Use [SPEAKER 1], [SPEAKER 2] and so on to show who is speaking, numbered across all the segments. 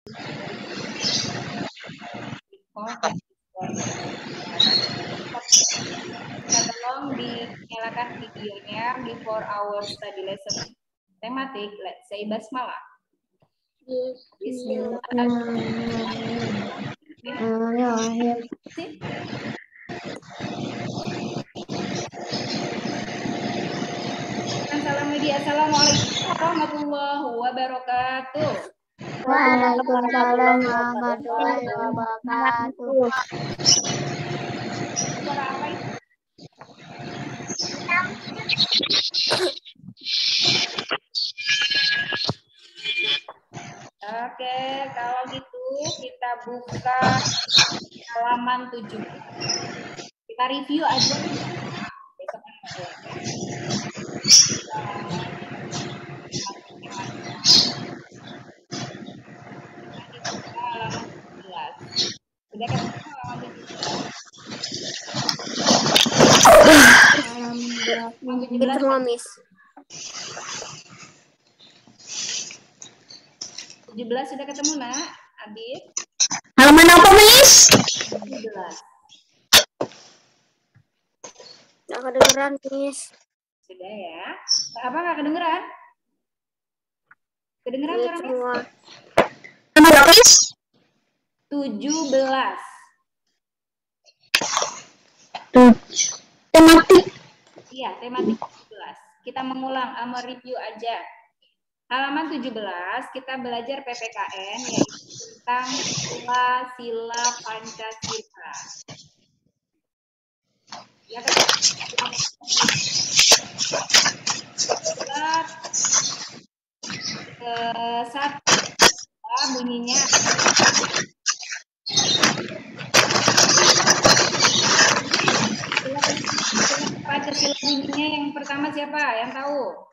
[SPEAKER 1] Tolong dinyalakan videonya before our study lesson tematik. Let's say basmalah.
[SPEAKER 2] Bismillahirrahmanirrahim.
[SPEAKER 1] Salam media. Assalamualaikum warahmatullahi wabarakatuh.
[SPEAKER 2] Waalaikumsalam warahmatullahi wabarakatuh.
[SPEAKER 1] Suara apa itu? Oke, kalau gitu kita buka halaman 7. Kita review aja. Besok kan halaman 17. Sudah ketemu halaman 17?
[SPEAKER 2] Itu semua, Miss.
[SPEAKER 1] 17 sudah ketemu, Nak? Abid?
[SPEAKER 2] Halaman apa, Miss?
[SPEAKER 1] 17.
[SPEAKER 2] Nggak kedengeran, Miss.
[SPEAKER 1] Sudah ya. Apa nggak kedengeran? Kedengeran
[SPEAKER 2] Ini
[SPEAKER 1] suaranya?
[SPEAKER 2] semua.
[SPEAKER 3] Halaman apa, Miss?
[SPEAKER 1] 17.
[SPEAKER 3] Tematik.
[SPEAKER 1] Iya, tematik 17. Kita mengulang, review aja. Halaman 17 kita belajar PPKN yaitu tentang sila Pancasila. Ya kan? Satu bunyinya Pancasila bunyinya yang pertama siapa? Yang tahu?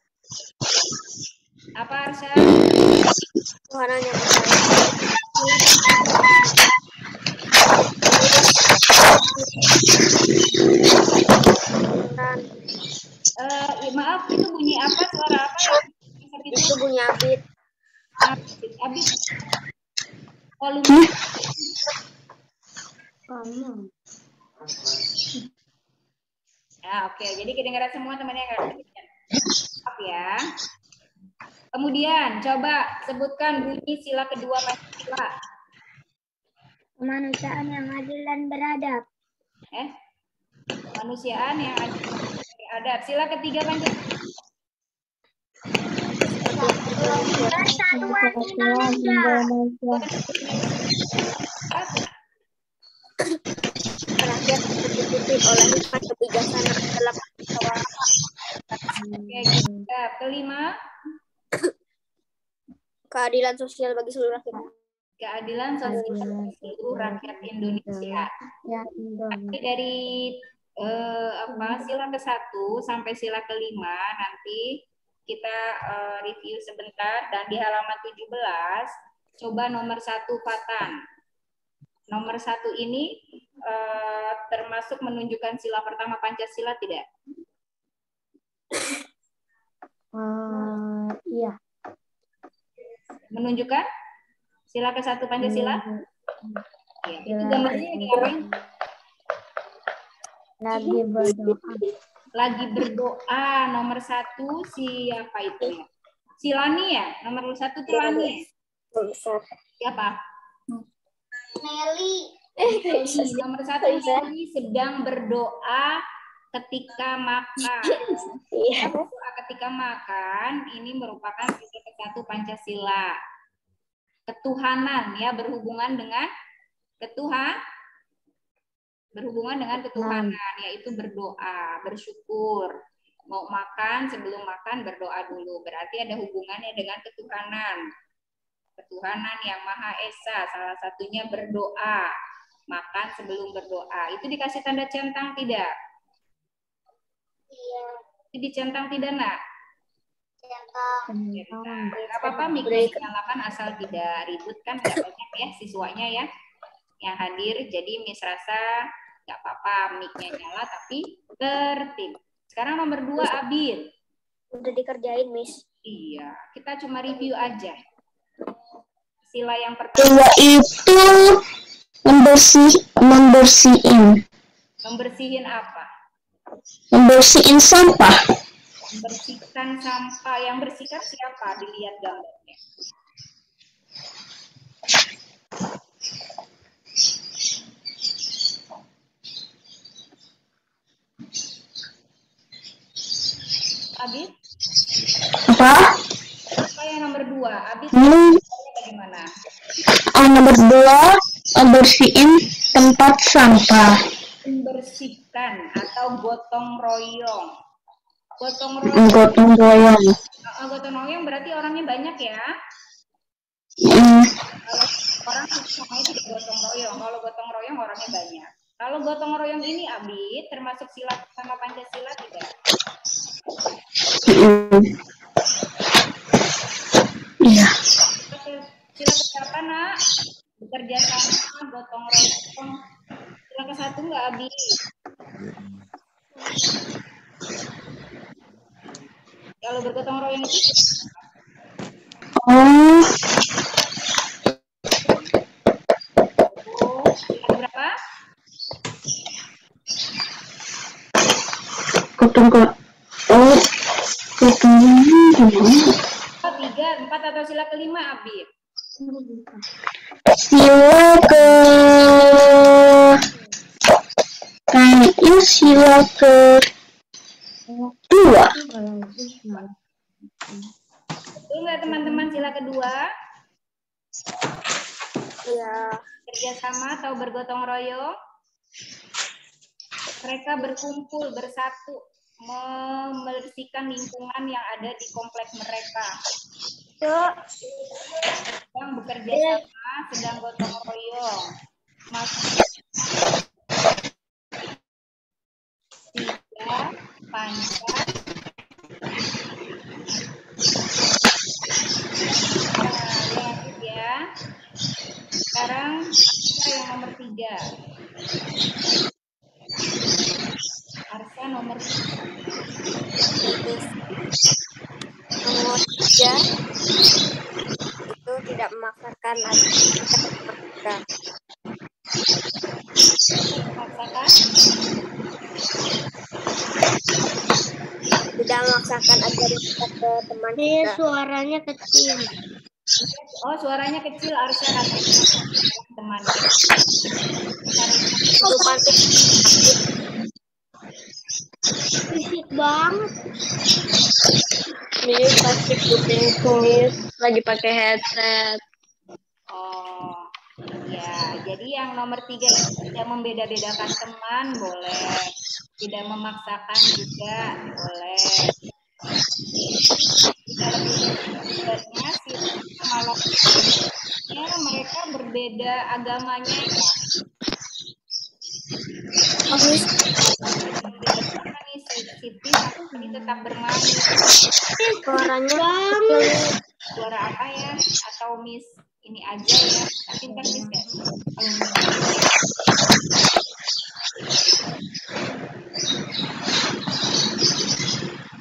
[SPEAKER 1] Apa Arsha?
[SPEAKER 2] Warnanya
[SPEAKER 1] Maaf, itu bunyi apa? Suara apa yang
[SPEAKER 2] itu bunyi Abid.
[SPEAKER 1] Abid. Volume. Oke. Jadi kedengaran semua temannya nggak kedengaran. Maaf ya. Kemudian coba sebutkan bunyi sila kedua Pancasila.
[SPEAKER 2] Kemanusiaan yang adil dan beradab.
[SPEAKER 1] Kemanusiaan yang adil dan beradab. Sila ketiga Pancasila.
[SPEAKER 2] Persatuan Indonesia. Rakyat terpimpin oleh hikmat kebijaksanaan dalam
[SPEAKER 1] Kelima.
[SPEAKER 2] keadilan sosial bagi seluruh rakyat.
[SPEAKER 1] Keadilan sosial bagi seluruh rakyat Indonesia. Dari sila ke-1 sampai sila ke-5 nanti kita review sebentar, dan di halaman 17 coba nomor 1 Fatan. Nomor 1 ini termasuk menunjukkan sila pertama Pancasila tidak?
[SPEAKER 2] Iya.
[SPEAKER 1] Menunjukkan sila ke-1 Pancasila? Ya, itu gambarnya ngapain?
[SPEAKER 2] Lagi berdoa.
[SPEAKER 1] Lagi berdoa. Nomor 1 siapa itu ya? Silani ya? Nomor 1 tuh Lani. Siapa?
[SPEAKER 2] Nelly.
[SPEAKER 1] Nomor 1 Nelly sedang berdoa ketika makan. Berdoa ketika makan ini merupakan sila ke-1 Pancasila. Ketuhanan ya, berhubungan dengan ketuhanan, yaitu berdoa, bersyukur. Mau makan, sebelum makan berdoa dulu. Berarti ada hubungannya dengan ketuhanan. Ketuhanan yang Maha Esa, salah satunya berdoa. Makan sebelum berdoa. Itu dikasih tanda centang tidak?
[SPEAKER 2] Iya.
[SPEAKER 1] Itu dicentang tidak, Nak?
[SPEAKER 2] Centang.
[SPEAKER 1] Nggak apa-apa, mic-nya dinyalakan asal tidak ribut, kan nggak banyak ya siswanya ya yang hadir. Jadi Miss rasa nggak apa-apa mic-nya nyala tapi tertib. Sekarang nomor 2 Abid.
[SPEAKER 2] Udah dikerjain, Miss.
[SPEAKER 1] Iya, kita cuma review aja. Sila yang pertama.
[SPEAKER 3] Sila itu membersihin.
[SPEAKER 1] Membersihin apa?
[SPEAKER 3] Membersihin sampah.
[SPEAKER 1] Membersihkan sampah. Yang bersihkan siapa? Dilihat gambarnya. Abid?
[SPEAKER 3] Apa?
[SPEAKER 1] Apa yang nomor 2? Abid, bagaimana?
[SPEAKER 3] Nomor 2, bersihin tempat sampah.
[SPEAKER 1] Membersihkan atau gotong royong. Gotong royong. Gotong royong berarti orangnya banyak ya. Kalau orang semuanya tidak gotong royong. Kalau gotong royong orangnya banyak. Kalau gotong royong ini Abid termasuk sila pertama Pancasila tidak?
[SPEAKER 3] Iya.
[SPEAKER 1] Sila keberapa nak? Bekerja sama, gotong royong. Sila ke-1 enggak Abid? Kalau bergotong royong itu sila berapa?
[SPEAKER 3] Gotong
[SPEAKER 1] Oh, 3, 4 atau sila ke-5 Abid?
[SPEAKER 3] Sila sila ke-2.
[SPEAKER 1] Betul nggak teman-teman sila kedua?
[SPEAKER 2] Iya.
[SPEAKER 1] Kerjasama atau bergotong royong? Mereka berkumpul bersatu membersihkan lingkungan yang ada di komplek mereka. Yang bekerja sama sedang gotong royong. Tiga Pancasila. Lanjut ya. Sekarang Arsa yang nomor 3. Arsa nomor 3.
[SPEAKER 2] Nomor 3 itu tidak memaksakan kita.
[SPEAKER 1] Memaksakan?
[SPEAKER 2] Tidak memaksakan agar kita ke teman kita. Suaranya kecil.
[SPEAKER 1] Oh, suaranya kecil Arsa katanya. Teman.
[SPEAKER 2] Berisik banget. Ini pasti kuping kumis lagi pakai headset.
[SPEAKER 1] Oh, ya. Jadi yang nomor 3 itu tidak membeda-bedakan teman, boleh. Tidak memaksakan juga, boleh. Sebenarnya sih malah mereka berbeda agamanya ya. Siti tapi tetap bermain.
[SPEAKER 2] Suaranya banget.
[SPEAKER 1] Suara apa ya? Atau Miss ini aja ya? Pintar Miss ya?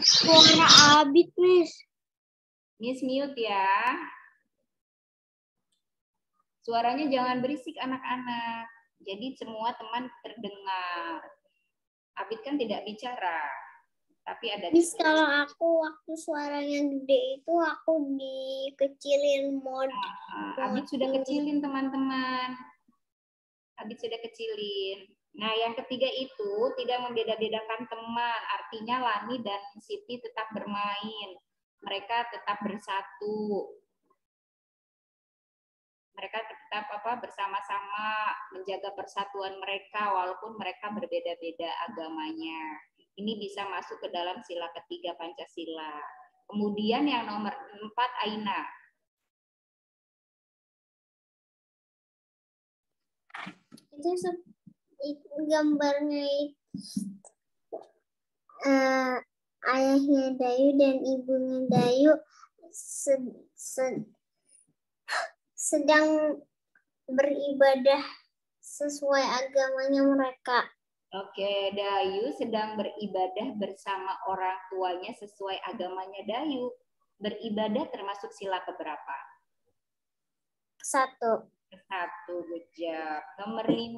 [SPEAKER 2] Suara Abid, Miss.
[SPEAKER 1] Miss mute ya. Suaranya jangan berisik anak-anak. Jadi semua teman terdengar. Abid kan tidak bicara. Tapi ada
[SPEAKER 2] Miss, kalau aku waktu suaranya gede itu aku dikecilin mode.
[SPEAKER 1] Abid sudah kecilin teman-teman. Abid sudah kecilin. Nah, yang ketiga itu tidak membeda-bedakan teman. Artinya Lani dan Siti tetap bermain. Mereka tetap bersatu. Mereka tetap bersama-sama menjaga persatuan mereka walaupun mereka berbeda-beda agamanya. Ini bisa masuk ke dalam sila ketiga Pancasila. Kemudian yang nomor 4 Aina.
[SPEAKER 2] Itu gambarnya ayahnya Dayu dan ibunya Dayu sedang beribadah sesuai agamanya mereka.
[SPEAKER 1] Oke, Dayu sedang beribadah bersama orang tuanya sesuai agamanya Dayu. Beribadah termasuk sila keberapa?
[SPEAKER 2] Satu.
[SPEAKER 1] Satu, good job. Nomor 5,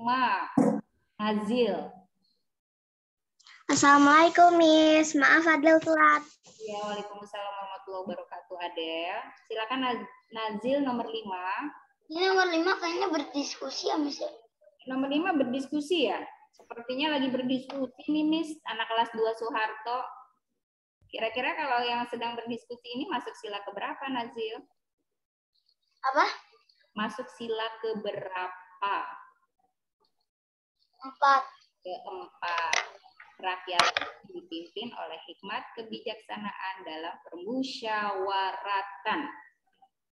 [SPEAKER 1] Nazil.
[SPEAKER 2] Assalamualaikum, Miss. Maaf Adel telat.
[SPEAKER 1] Ya, waalaikumsalam warahmatullahi wabarakatuh, Adel. Silakan Nazil nomor 5.
[SPEAKER 2] Ini nomor 5 kayaknya berdiskusi ya, Miss.
[SPEAKER 1] Nomor 5 berdiskusi ya? Sepertinya lagi berdiskusi nih, Miss. Anak kelas 2 Soeharto. Kira-kira kalau yang sedang berdiskusi ini masuk sila keberapa, Nazil?
[SPEAKER 2] Apa?
[SPEAKER 1] Masuk sila keberapa?
[SPEAKER 2] 4.
[SPEAKER 1] Keempat. Rakyat dipimpin oleh hikmat kebijaksanaan dalam permusyawaratan.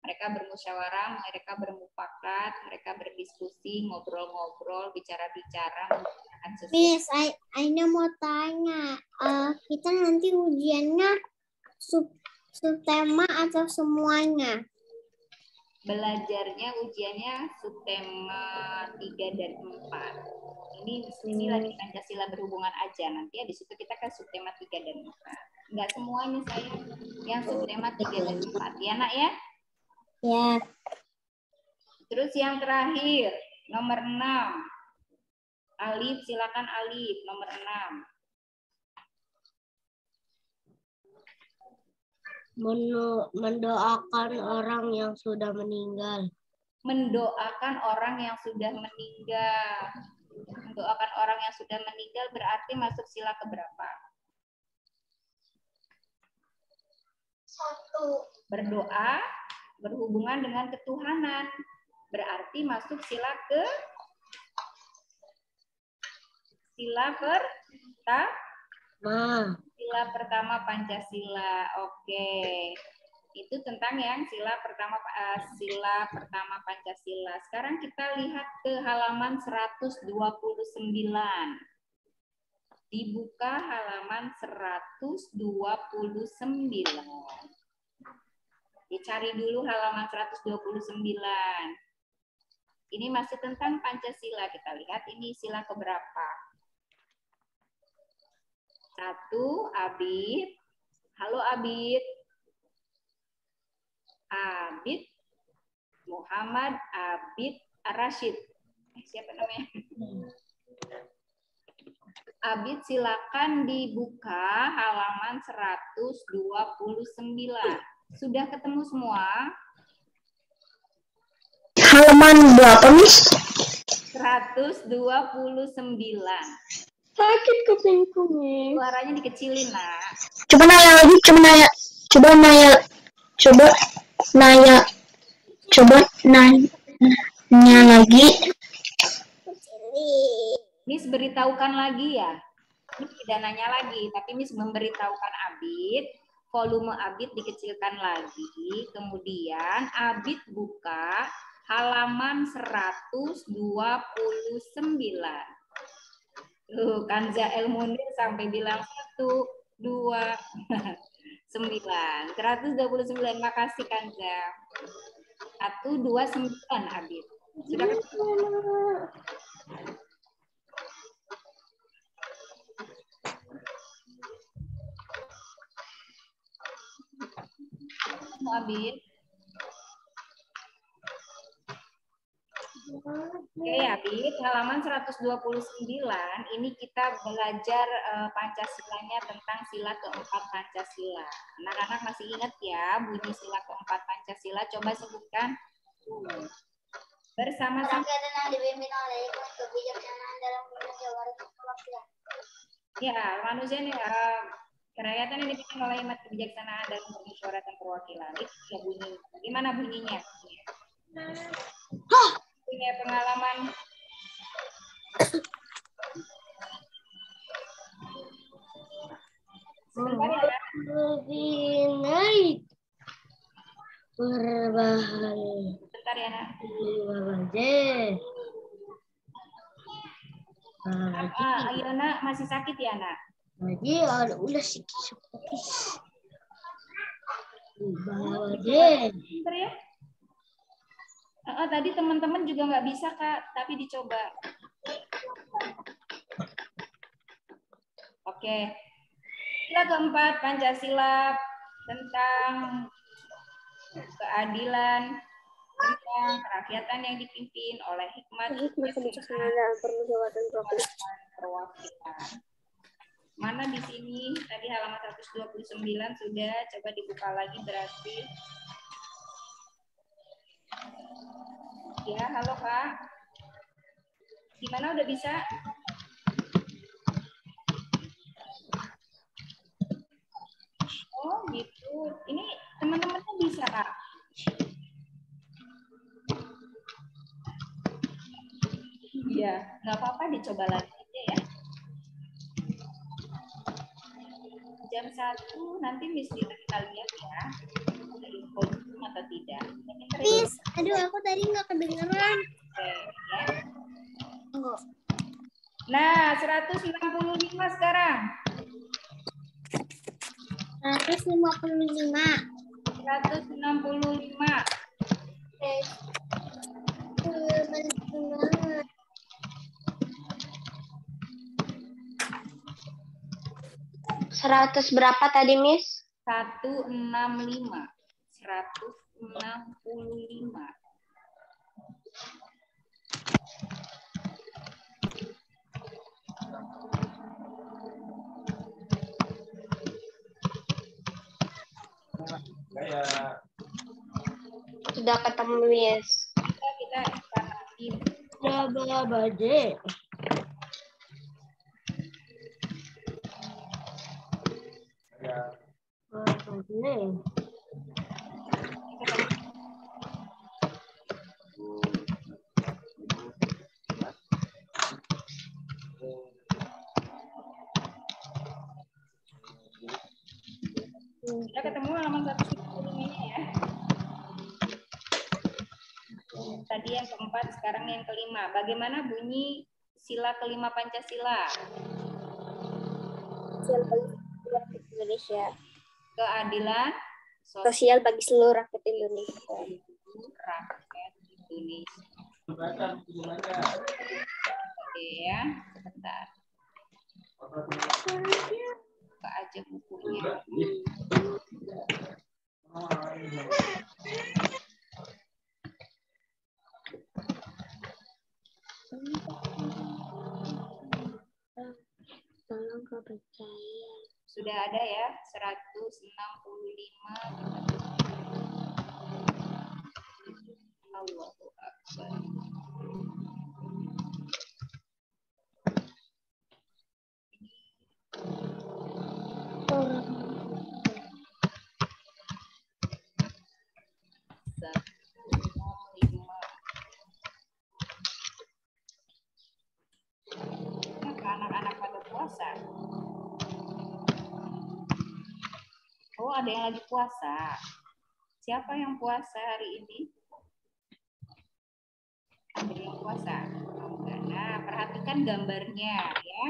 [SPEAKER 1] Mereka bermusyawarah, mereka bermufakat, mereka berdiskusi, ngobrol-ngobrol, bicara-bicara, membicarakan sesuatu.
[SPEAKER 2] Miss, Aina mau tanya, kita nanti ujiannya subtema atau semuanya?
[SPEAKER 1] Belajarnya ujiannya subtema 3 dan 4. Ini lagi Pancasila berhubungan aja. Nanti ya di situ kita ke subtema 3 dan 4. Enggak semuanya saya yang subtema 3 dan 4. Ya, Nak ya?
[SPEAKER 2] Ya.
[SPEAKER 1] Terus yang terakhir, nomor 6. Alif, silakan Alif, nomor 6.
[SPEAKER 2] Mendoakan orang yang sudah meninggal.
[SPEAKER 1] Mendoakan orang yang sudah meninggal. Mendoakan orang yang sudah meninggal berarti masuk sila keberapa?
[SPEAKER 2] 1.
[SPEAKER 1] Berdoa berhubungan dengan ketuhanan. Berarti masuk sila pertama Pancasila. Oke. Itu tentang yang sila pertama Pancasila. Sekarang kita lihat ke halaman 129. Dibuka halaman 129. Dicari dulu halaman 129. Ini masih tentang Pancasila. Kita lihat ini sila keberapa. 1, Abid. Halo Abid. Abid Muhammad Abid Rashid. Siapa namanya? Abid, silakan dibuka halaman 129. Sudah ketemu semua?
[SPEAKER 3] Halaman berapa, Miss?
[SPEAKER 1] 129.
[SPEAKER 3] Sakit kupingku, Miss.
[SPEAKER 1] Suaranya dikecilin, Nak.
[SPEAKER 3] Coba nanya lagi, nanya lagi.
[SPEAKER 1] Miss beritahukan lagi ya. Miss tidak nanya lagi, tapi Miss memberitahukan Abid, volume Abid dikecilkan lagi, kemudian Abid buka halaman 129. Kanza Elmunir sampai bilang 1, 2, 9. 129, makasih Kanza. 129 Abid. Sudah ketemu? Abid. Oke, Abid, halaman 129 ini kita belajar Pancasilanya tentang sila keempat Pancasila. Anak-anak masih ingat ya bunyi sila keempat Pancasila? Coba sebutkan bersama-sama. Ya, manusia ini kerakyatan yang dipimpin oleh hikmat kebijaksanaan dan permusyawaratan perwakilan. Itu ya bunyi. Gimana bunyinya? Punya pengalaman. Sebentar ya.
[SPEAKER 2] Lebih naik. Berbahaya.
[SPEAKER 1] Bentar ya, Nak. Ayo, Nak, masih sakit ya, Nak?
[SPEAKER 2] Udah sikit.
[SPEAKER 1] Bentar ya. Tadi teman-teman juga nggak bisa, Kak, tapi dicoba. Oke. Sila keempat Pancasila tentang keadilan, tentang kerakyatan yang dipimpin oleh hikmat perwakilan. Mana di sini? Tadi halaman 129 sudah, coba dibuka lagi berarti. Ya, halo Kak. Gimana, udah bisa? Oh gitu. Ini teman-temannya bisa Kak? Iya, nggak apa-apa, dicoba lagi aja ya. Jam 1 nanti Miss Dina kita lihat ya. Ada info atau tidak.
[SPEAKER 2] Miss, aduh aku tadi nggak kedengeran.
[SPEAKER 1] Oke, ya.
[SPEAKER 2] Enggak.
[SPEAKER 1] Nah, 165 sekarang.
[SPEAKER 2] 155.
[SPEAKER 1] 165.
[SPEAKER 2] Semangat.
[SPEAKER 3] 100 berapa tadi, Miss?
[SPEAKER 1] 165. 165.
[SPEAKER 3] Sudah ketemu, Miss.
[SPEAKER 1] Kita istirahatin.
[SPEAKER 3] Udah baje.
[SPEAKER 1] Sudah ketemu halaman 195 ya. Tadi yang keempat, sekarang yang kelima. Bagaimana bunyi sila kelima Pancasila?
[SPEAKER 2] Indonesia.
[SPEAKER 1] Keadilan
[SPEAKER 2] Sosial bagi seluruh rakyat Indonesia.
[SPEAKER 1] rakyat Indonesia. Oke ya, sebentar. Buka aja bukunya.
[SPEAKER 2] Tolong kau percaya.
[SPEAKER 1] Sudah ada ya, 165. Allahu Akbar. Anak-anak pada puasa. Oh, ada yang lagi puasa. Siapa yang puasa hari ini? Ada yang puasa? Oh, enggak. Nah, perhatikan gambarnya ya.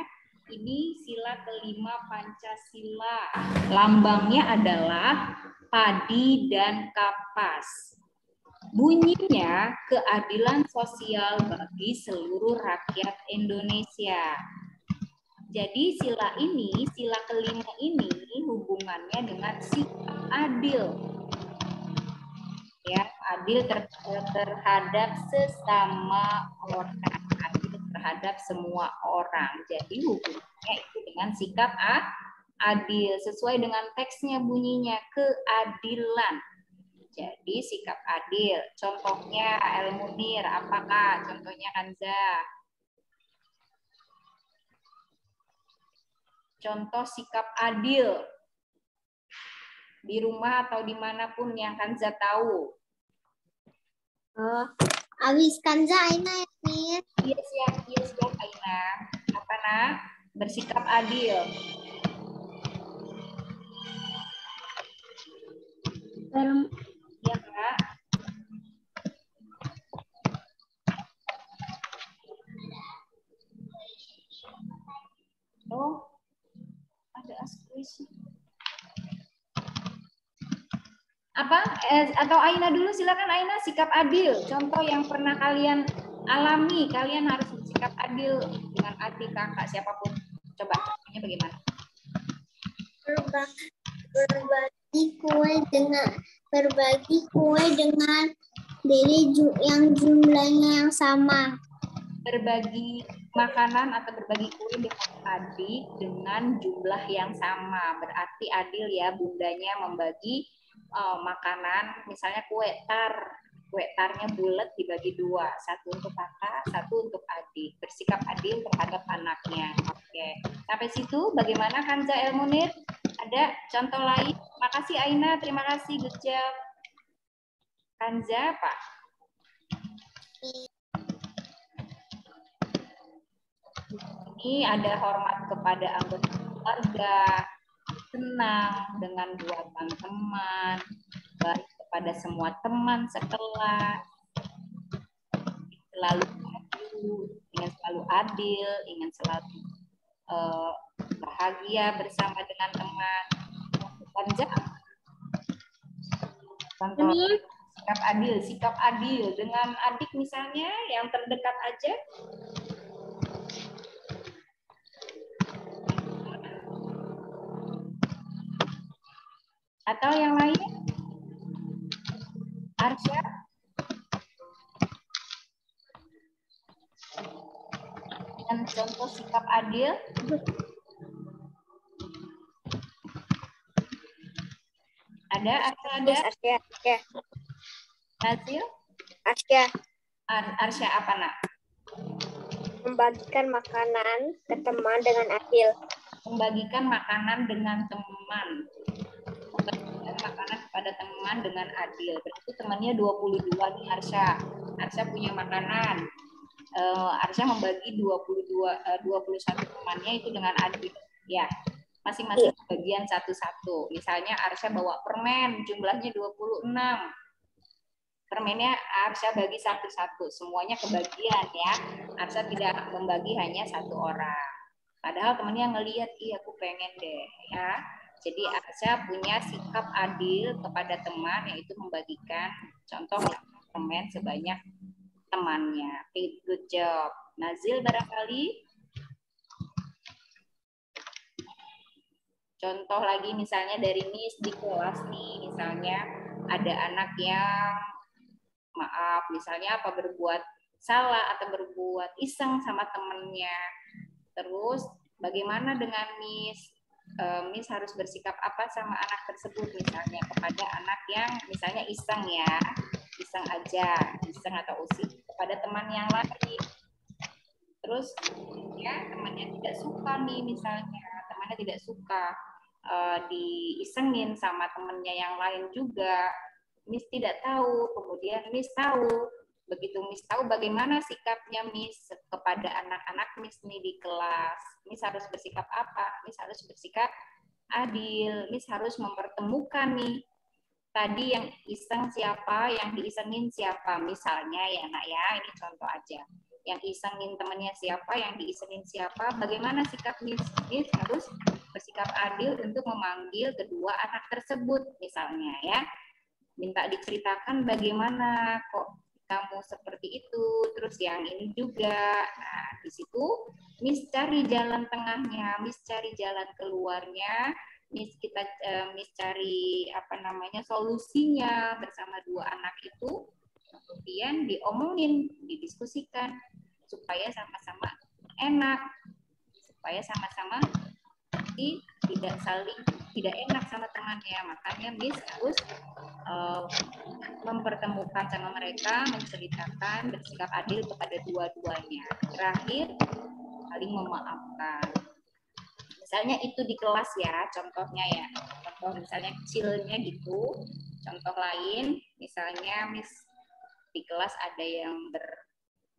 [SPEAKER 1] Ini sila kelima Pancasila. Lambangnya adalah padi dan kapas. Bunyinya keadilan sosial bagi seluruh rakyat Indonesia. Jadi sila kelima ini hubungannya dengan sikap adil. Ya, adil terhadap sesama orang, adil terhadap semua orang. Jadi hubungannya itu dengan sikap adil, sesuai dengan teksnya bunyinya keadilan. Jadi sikap adil. Contohnya El Munir, apakah contohnya Kanza? Contoh sikap adil di rumah atau dimanapun yang Kanza tahu.
[SPEAKER 2] Abis Kanza Aina ya, Miss.
[SPEAKER 1] Iya siap Aina. Apa nak? Bersikap adil. Ya Kak. Oh, ada askuisi. Apa? Atau Aina dulu, silakan Aina, sikap adil. Contoh yang pernah kalian alami, kalian harus bersikap adil dengan adik kakak siapapun. Coba contohnya bagaimana?
[SPEAKER 2] Berbagi kue dengan Jadi yang jumlahnya yang sama.
[SPEAKER 1] Berbagi makanan atau berbagi kue dengan adik dengan jumlah yang sama. Berarti adil ya, bundanya membagi makanan, misalnya kue tar. Kue tarnya bulat dibagi 2, 1 untuk kakak, 1 untuk adik. Bersikap adil terhadap anaknya. Oke, sampai situ bagaimana Kanza Elmunir? Ada contoh lain? Makasih Aina, terima kasih, good job. Kanza, Pak. Ini ada hormat kepada anggota keluarga, senang dengan buatan teman, baik kepada semua teman sekelas, selalu ingin selalu adil, ingin selalu bahagia bersama dengan teman. Kanza, contoh sikap adil dengan adik misalnya yang terdekat aja. Atau yang lain? Arsya? Dengan contoh sikap adil? Ada? Atau ada?
[SPEAKER 3] Arsya.
[SPEAKER 1] Nazil? Arsya apa, Nak?
[SPEAKER 3] Membagikan makanan ke teman dengan adil.
[SPEAKER 1] Membagikan makanan dengan teman. Membagikan makanan kepada teman dengan adil. Berarti temannya 22 nih Arsya. Arsya punya makanan. Arsya membagi 21 temannya itu dengan adil. Ya, masing-masing bagian satu-satu. Misalnya Arsya bawa permen, jumlahnya 26. Permennya Arsya bagi satu-satu, semuanya kebagian ya. Arsya tidak membagi hanya 1 orang. Padahal temannya ngelihat, iya aku pengen deh ya. Jadi Arsya punya sikap adil kepada teman, yaitu membagikan contoh permen sebanyak temannya. Good job. Nazil barangkali? Contoh lagi misalnya dari Miss di kelas nih, misalnya ada anak yang maaf, misalnya apa berbuat salah atau berbuat iseng sama temennya. Terus bagaimana dengan Miss? Miss harus bersikap apa sama anak tersebut, misalnya kepada anak yang misalnya iseng ya, iseng aja, iseng atau usik kepada teman yang lain. Terus ya temannya tidak suka nih, misalnya temannya tidak suka diisengin sama temennya yang lain juga. Miss tidak tahu, kemudian Miss tahu. Begitu Miss tahu, bagaimana sikapnya Miss kepada anak-anak Miss nih di kelas? Miss harus bersikap apa? Miss harus bersikap adil. Miss harus mempertemukan nih. Tadi yang iseng siapa, yang diisengin siapa? Misalnya ya Nak ya, ini contoh aja. Yang isengin temannya siapa, yang diisengin siapa? Bagaimana sikap Miss? Miss harus bersikap adil untuk memanggil kedua anak tersebut misalnya ya. Minta diceritakan bagaimana kok kamu seperti itu, terus yang ini juga. Nah, di situ Miss cari jalan tengahnya, Miss cari jalan keluarnya, Miss cari solusinya bersama 2 anak itu, kemudian diomongin, didiskusikan supaya sama-sama enak, supaya sama-sama tidak enak sama temannya. Makanya Miss harus mempertemukan sama mereka, menceritakan, bersikap adil kepada dua-duanya. Terakhir, saling memaafkan. Misalnya itu di kelas ya, contohnya ya. Contoh misalnya kecilnya gitu. Contoh lain, misalnya Miss di kelas ada yang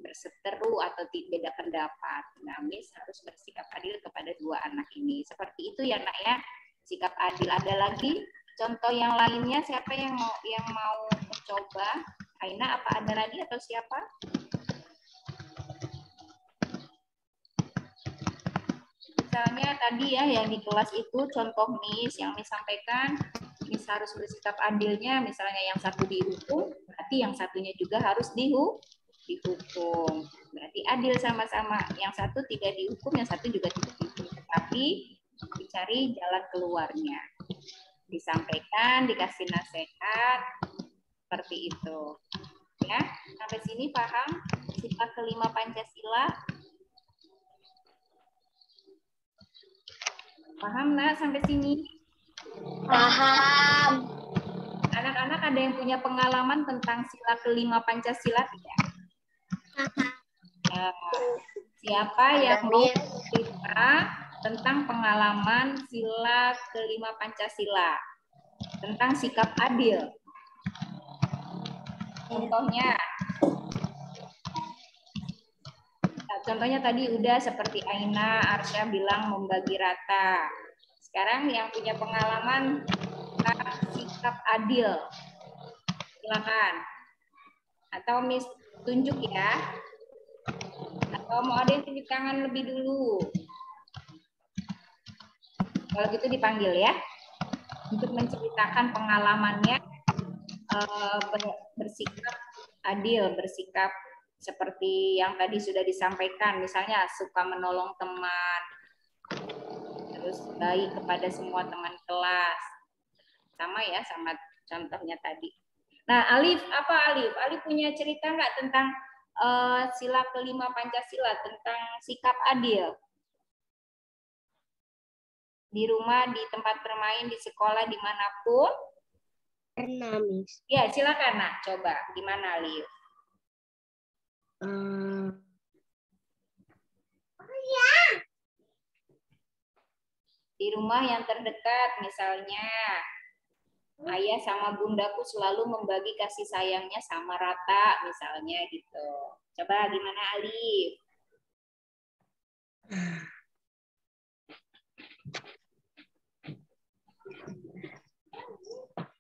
[SPEAKER 1] berseteru atau beda pendapat. Nah, Miss harus bersikap adil kepada 2 anak ini. Seperti itu ya, Nak ya. Sikap adil. Ada lagi contoh yang lainnya, siapa yang mau mencoba? Aina, apa ada lagi atau siapa? Misalnya tadi ya yang di kelas itu contoh Miss yang Miss sampaikan, Miss harus bersikap adilnya, misalnya yang satu dihukum, berarti yang satunya juga harus dihukum. Berarti adil sama-sama. Yang satu tidak dihukum, yang satu juga tidak dihukum. Tetapi dicari jalan keluarnya. Disampaikan, dikasih nasihat, seperti itu. Ya, sampai sini paham sila kelima Pancasila? Paham nggak sampai sini?
[SPEAKER 2] Paham.
[SPEAKER 1] Anak-anak ada yang punya pengalaman tentang sila kelima Pancasila tidak? Siapa yang mau cerita tentang pengalaman sila kelima Pancasila? Tentang sikap adil. Contohnya tadi udah seperti Aina, Arsya bilang membagi rata. Sekarang yang punya pengalaman sikap adil. Silakan. Atau Miss tunjuk ya. Atau mau ada yang tunjuk tangan lebih dulu. Kalau gitu dipanggil ya. Untuk menceritakan pengalamannya bersikap adil, bersikap seperti yang tadi sudah disampaikan. Misalnya suka menolong teman, terus baik kepada semua teman kelas. Sama ya, sama contohnya tadi. Nah, Alif, apa Alif? Alif punya cerita nggak tentang sila kelima Pancasila, tentang sikap adil? Di rumah, di tempat bermain, di sekolah, dimanapun?
[SPEAKER 3] Pernah, Miss.
[SPEAKER 1] Ya, silakan. Nah, coba. Gimana, Alif? Di rumah yang terdekat, misalnya, ayah sama bundaku selalu membagi kasih sayangnya sama rata, misalnya gitu. Coba gimana, Alif?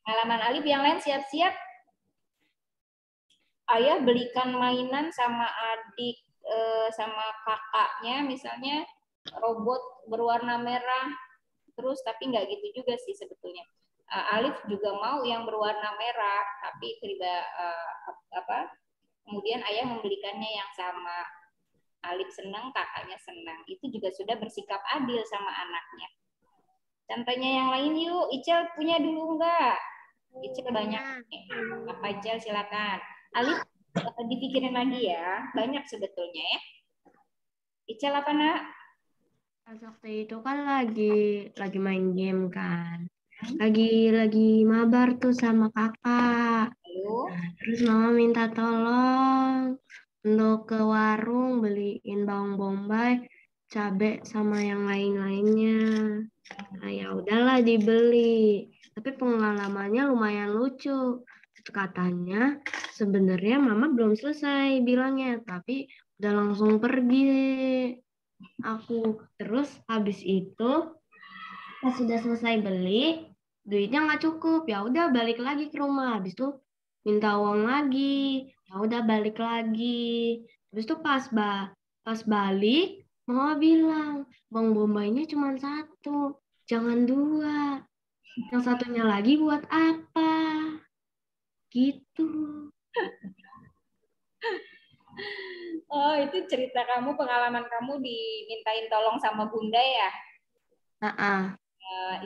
[SPEAKER 1] Pengalaman Alif yang lain siap-siap. Ayah belikan mainan sama adik, sama kakaknya, misalnya robot berwarna merah, terus tapi nggak gitu juga sih sebetulnya. Alif juga mau yang berwarna merah, tapi kemudian ayah membelikannya yang sama. Alif senang, kakaknya senang. Itu juga sudah bersikap adil sama anaknya. Contohnya yang lain yuk. Icel punya dulu enggak? Icel banyak. Apa Icel silakan. Alif dipikirin lagi ya. Banyak sebetulnya ya. Icel apa nak?
[SPEAKER 4] Pas waktu itu kan lagi main game kan. Lagi mabar tuh sama kakak.
[SPEAKER 1] Lalu?
[SPEAKER 4] Nah, terus mama minta tolong untuk ke warung beliin bawang bombay, cabe sama yang lain-lainnya. Nah, ya udahlah dibeli. Tapi pengalamannya lumayan lucu. Katanya sebenarnya mama belum selesai bilangnya, tapi udah langsung pergi. Aku terus habis itu pas sudah selesai beli, duitnya nggak cukup, ya udah balik lagi ke rumah. Habis itu minta uang lagi, ya udah balik lagi. Habis itu pas balik mama bilang bawang bombaynya cuma satu, jangan dua. Yang satunya lagi buat apa? Gitu.
[SPEAKER 1] Oh, itu cerita kamu, pengalaman kamu dimintain tolong sama bunda ya?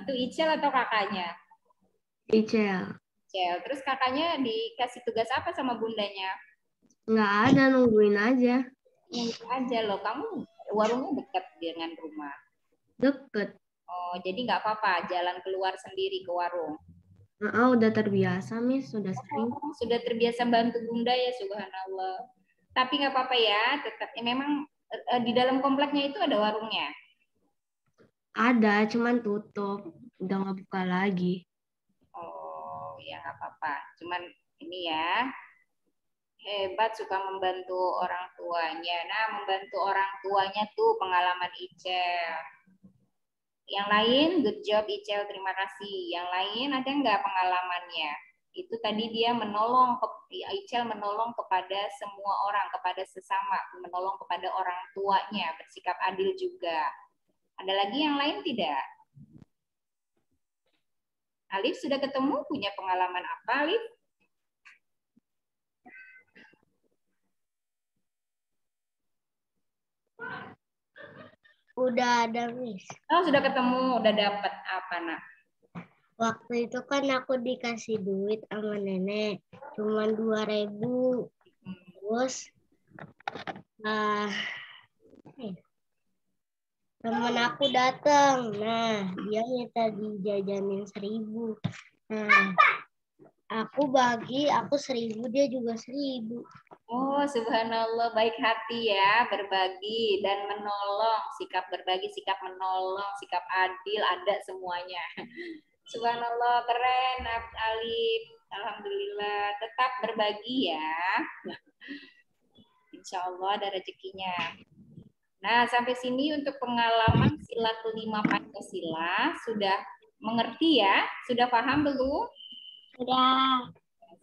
[SPEAKER 1] Itu Icel atau kakaknya?
[SPEAKER 4] Icel.
[SPEAKER 1] Icel. Terus kakaknya dikasih tugas apa sama bundanya?
[SPEAKER 4] Nggak ada, nungguin aja.
[SPEAKER 1] Nungguin aja loh. Kamu warungnya dekat dengan rumah?
[SPEAKER 4] Deket.
[SPEAKER 1] Oh, jadi nggak apa-apa jalan keluar sendiri ke warung?
[SPEAKER 4] Udah terbiasa, Miss. Sudah sering.
[SPEAKER 1] Oh, sudah terbiasa bantu bunda ya, subhanallah. Tapi nggak apa-apa ya, tetap memang di dalam kompleknya itu ada warungnya?
[SPEAKER 4] Ada, cuman tutup. Udah nggak buka lagi.
[SPEAKER 1] Oh, ya nggak apa-apa. Cuman ini ya, hebat suka membantu orang tuanya. Nah, membantu orang tuanya tuh pengalaman Icel. Yang lain, good job Icel, terima kasih. Yang lain ada nggak pengalamannya? Itu tadi dia menolong, Icel menolong kepada semua orang, kepada sesama, menolong kepada orang tuanya, bersikap adil juga. Ada lagi yang lain tidak? Alif sudah ketemu, punya pengalaman apa Alif?
[SPEAKER 2] Udah ada, Miss.
[SPEAKER 1] Oh, sudah ketemu, udah dapat apa nak?
[SPEAKER 3] Waktu itu kan aku dikasih duit sama nenek, cuma 2.000. Terus temen aku datang. Nah, dia minta dijajanin 1.000. Nah, aku 1.000, dia juga 1.000.
[SPEAKER 1] Oh, subhanallah, baik hati ya, berbagi dan menolong, sikap berbagi, sikap menolong, sikap adil, ada semuanya. Subhanallah, keren, Alif. Alhamdulillah, tetap berbagi ya. Insya Allah ada rezekinya. Nah, sampai sini untuk pengalaman sila kelima Pancasila, sudah mengerti ya? Sudah paham belum?
[SPEAKER 2] Sudah.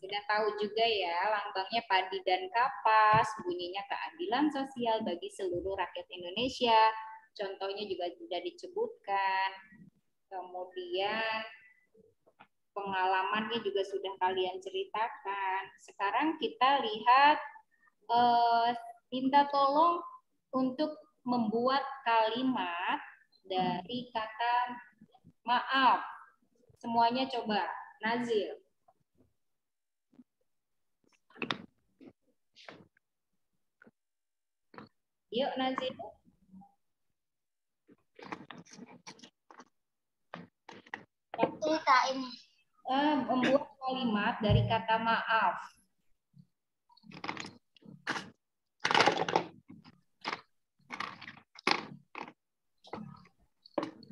[SPEAKER 1] Sudah tahu juga ya, lambangnya padi dan kapas, bunyinya keadilan sosial bagi seluruh rakyat Indonesia. Contohnya juga sudah disebutkan. Kemudian pengalamannya juga sudah kalian ceritakan. Sekarang kita lihat, minta tolong untuk membuat kalimat dari kata maaf. Semuanya coba. Nazil. Yuk Nazil.
[SPEAKER 2] Ceritain.
[SPEAKER 1] Membuat kalimat dari kata maaf.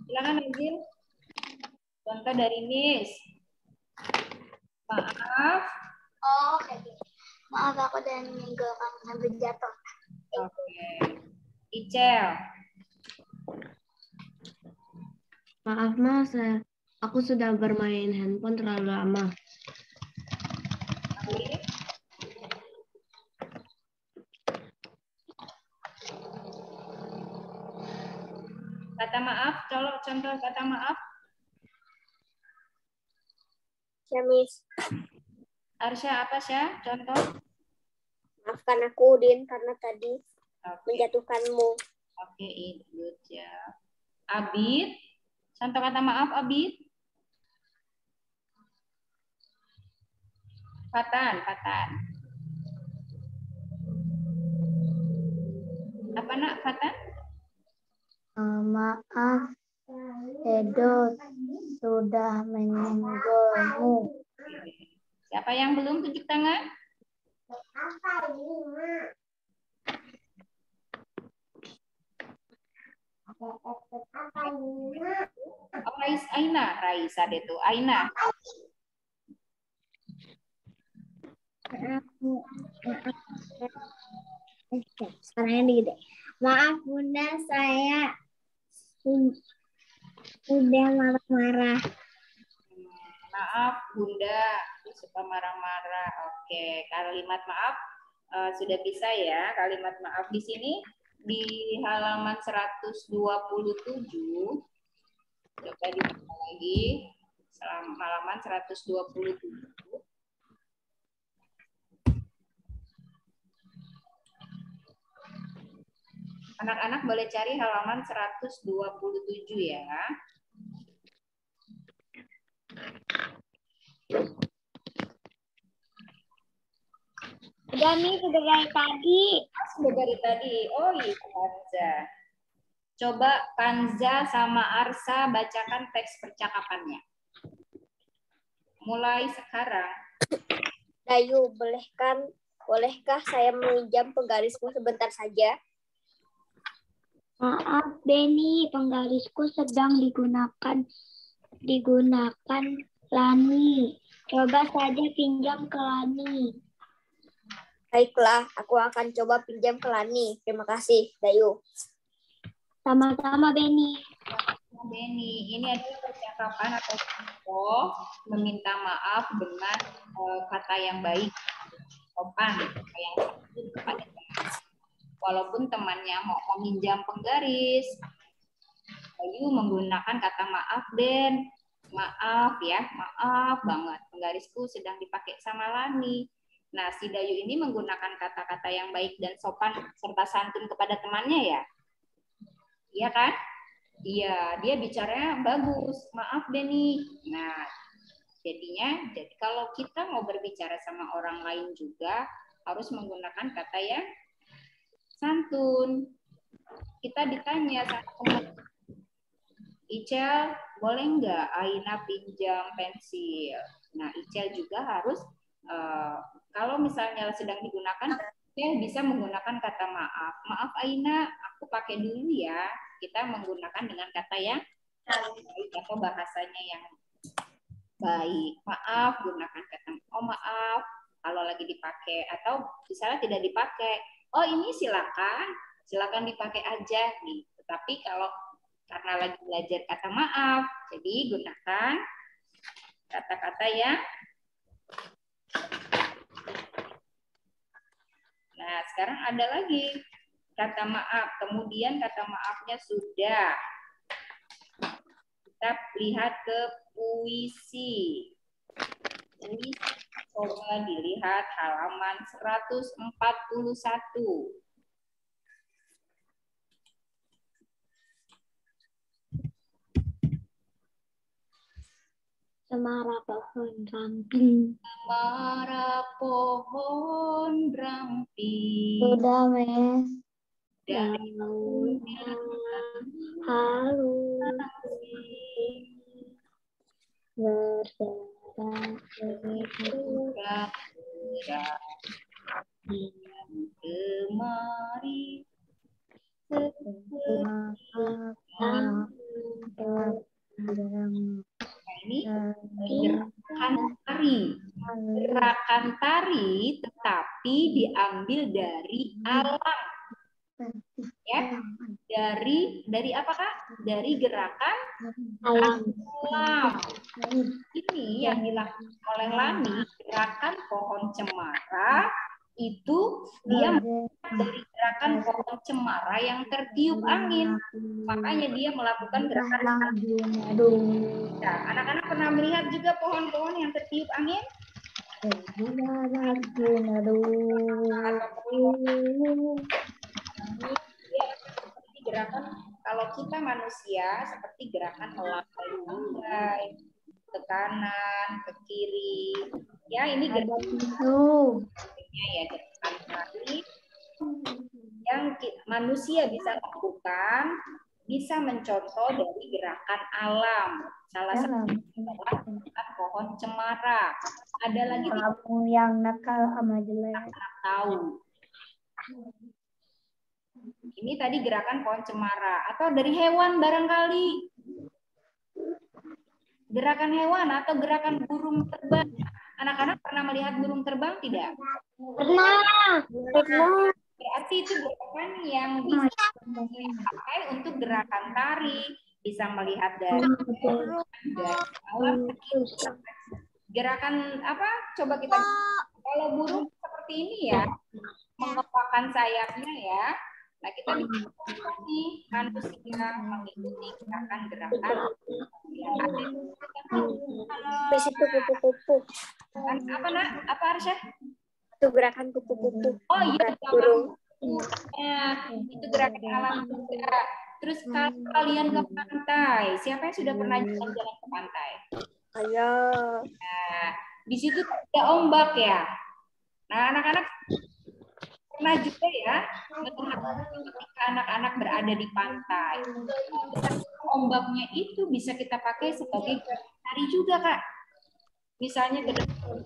[SPEAKER 1] Silakan Nazil. Contoh dari Miss. Maaf.
[SPEAKER 2] Oh, maaf aku dan meninggalkan sampai jatuh.
[SPEAKER 1] Oke. Icel.
[SPEAKER 4] Maaf Mas, aku sudah bermain handphone terlalu lama.
[SPEAKER 1] Alif. Kata maaf, contoh kata maaf.
[SPEAKER 2] Ya, Miss.
[SPEAKER 1] Arsya apa Syah? Contoh.
[SPEAKER 2] Maafkan aku, Udin, karena tadi menjatuhkanmu.
[SPEAKER 1] Oke, good job. Abid. Contoh kata maaf, Abid. Fatan. Apa nak, Fatan?
[SPEAKER 2] Maaf, Edo sudah menyinggungmu.
[SPEAKER 1] Siapa yang belum tunjuk tangan? Oh, Raisa deh tuh. Aina.
[SPEAKER 2] Sekarang ini gede. Maaf Bunda, saya sudah marah-marah.
[SPEAKER 1] Maaf Bunda, suka marah-marah. Oke, kalimat maaf sudah bisa ya. Kalimat maaf di sini di halaman 127. Coba dibuka lagi. Halaman 127. Anak-anak boleh cari halaman 127 ya.
[SPEAKER 2] Udah nih, sudah dari tadi.
[SPEAKER 1] Sudah dari tadi. Oh iya, Kanza. Coba Kanza sama Arsa bacakan teks percakapannya. Mulai sekarang.
[SPEAKER 2] Dayu, bolehkah saya meminjam penggarismu sebentar saja? Maaf, Benny, penggarisku sedang digunakan Lani. Coba saja pinjam ke Lani. Baiklah, aku akan coba pinjam ke Lani. Terima kasih, Dayu. Sama-sama, Benny.
[SPEAKER 1] Benny, ini adalah percakapan atau contoh meminta maaf dengan kata yang baik, sopan, yang santun kepada teman. Walaupun temannya mau meminjam penggaris, Bayu menggunakan kata maaf Ben, maaf ya, maaf banget, penggarisku sedang dipakai sama Lani. Nah, si Dayu ini menggunakan kata-kata yang baik dan sopan serta santun kepada temannya ya, iya kan? Iya, dia bicaranya bagus. Maaf Benny. Nah, jadinya, kalau kita mau berbicara sama orang lain juga harus menggunakan kata yang santun. Kita ditanya sama teman, Icel, boleh nggak Aina pinjam pensil? Nah, Icel juga harus, kalau misalnya sedang digunakan, dia bisa menggunakan kata maaf. Maaf Aina, aku pakai dulu ya. Kita menggunakan dengan kata yang baik atau bahasanya yang baik. Maaf, gunakan kata oh maaf kalau lagi dipakai, atau misalnya tidak dipakai. Oh ini silakan dipakai aja nih. Tapi kalau karena lagi belajar kata maaf, jadi gunakan kata-kata yang Nah, sekarang ada lagi kata maaf. Kemudian kata maafnya sudah. Kita lihat ke puisi. Puisi coba dilihat halaman 141.
[SPEAKER 2] Cemara pohon ramping.
[SPEAKER 1] Cemara pohon ramping.
[SPEAKER 2] Sudah, Mes.
[SPEAKER 1] Daunnya
[SPEAKER 2] halus. Bergerak
[SPEAKER 1] kemari. Ini gerakan tari tetapi diambil dari alam, ya, dari apa Kak? Dari gerakan alam. Ini yang dilakukan oleh Lani, gerakan pohon cemara itu dia dari gerakan pohon cemara yang tertiup angin, makanya dia melakukan gerakan alam. Nah, anak-anak pernah melihat juga pohon-pohon yang tertiup angin? Gerakan kalau kita manusia seperti gerakan melambai, ke kanan, ke kiri. Ya, ini gerakan ya, gerakan tari yang manusia bisa lakukan, bisa mencontoh dari gerakan alam. Salah satunya adalah gerakan pohon cemara. Ada lagi
[SPEAKER 2] kamu yang nakal sama jelek.
[SPEAKER 1] Anak tahu. Ini tadi gerakan pohon cemara. Atau dari hewan barangkali. Gerakan hewan atau gerakan burung terbang. Anak-anak pernah melihat burung terbang tidak?
[SPEAKER 2] Pernah.
[SPEAKER 1] Berarti itu gerakan yang bisa dipakai untuk gerakan tari. Bisa melihat dari alam. Gerakan apa? Coba kita. Kalau burung seperti ini ya. Mengepakkan sayapnya ya. Nah, kita bisa nih manusia mengikuti gerakan-gerakan yang ada di
[SPEAKER 2] Itu kupu-kupu.
[SPEAKER 1] apa nak? Apa Arsyah?
[SPEAKER 2] Itu gerakan kupu-kupu.
[SPEAKER 1] Oh iya,
[SPEAKER 2] burung.
[SPEAKER 1] Itu gerakan alam juga. Terus kalau kalian ke pantai, siapa yang sudah pernah jalan-jalan ke pantai?
[SPEAKER 2] Ayo.
[SPEAKER 1] Nah, di situ ada ombak ya. Nah, anak-anak pernah juga ya ketika anak-anak berada di pantai. Ombaknya itu bisa kita pakai sebagai gerakan tari juga, Kak. Misalnya ke depan.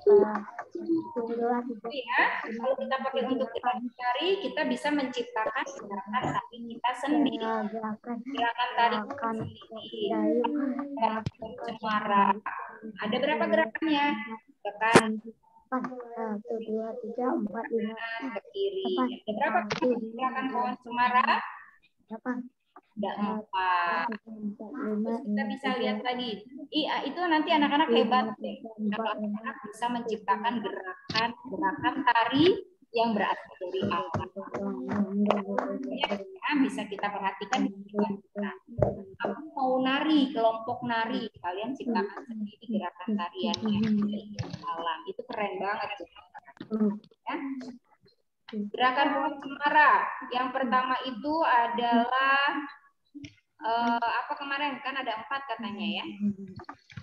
[SPEAKER 1] Ya, kalau kita pakai untuk gerakan tari, kita bisa menciptakan gerakan tari kita sendiri. Gerakan tari kita sendiri. Gerakan cemara. Ada berapa gerakannya? Gerakan
[SPEAKER 2] 1, 2, 3, 4, 5
[SPEAKER 1] ke kiri. Ada berapa gerakan pohon cemara? Ada 4. Terus kita bisa lihat lagi. Itu nanti anak-anak hebat deh. Kalau anak-anak bisa menciptakan gerakan tari yang berasal dari alam. Ya, bisa kita perhatikan di kita. Aku mau nari, kelompok nari. Kalian ciptakan sendiri gerakan tariannya dari alam. Itu keren banget. Ya. Gerakan pohon cemara. Yang pertama itu adalah apa kemarin kan ada 4 katanya ya.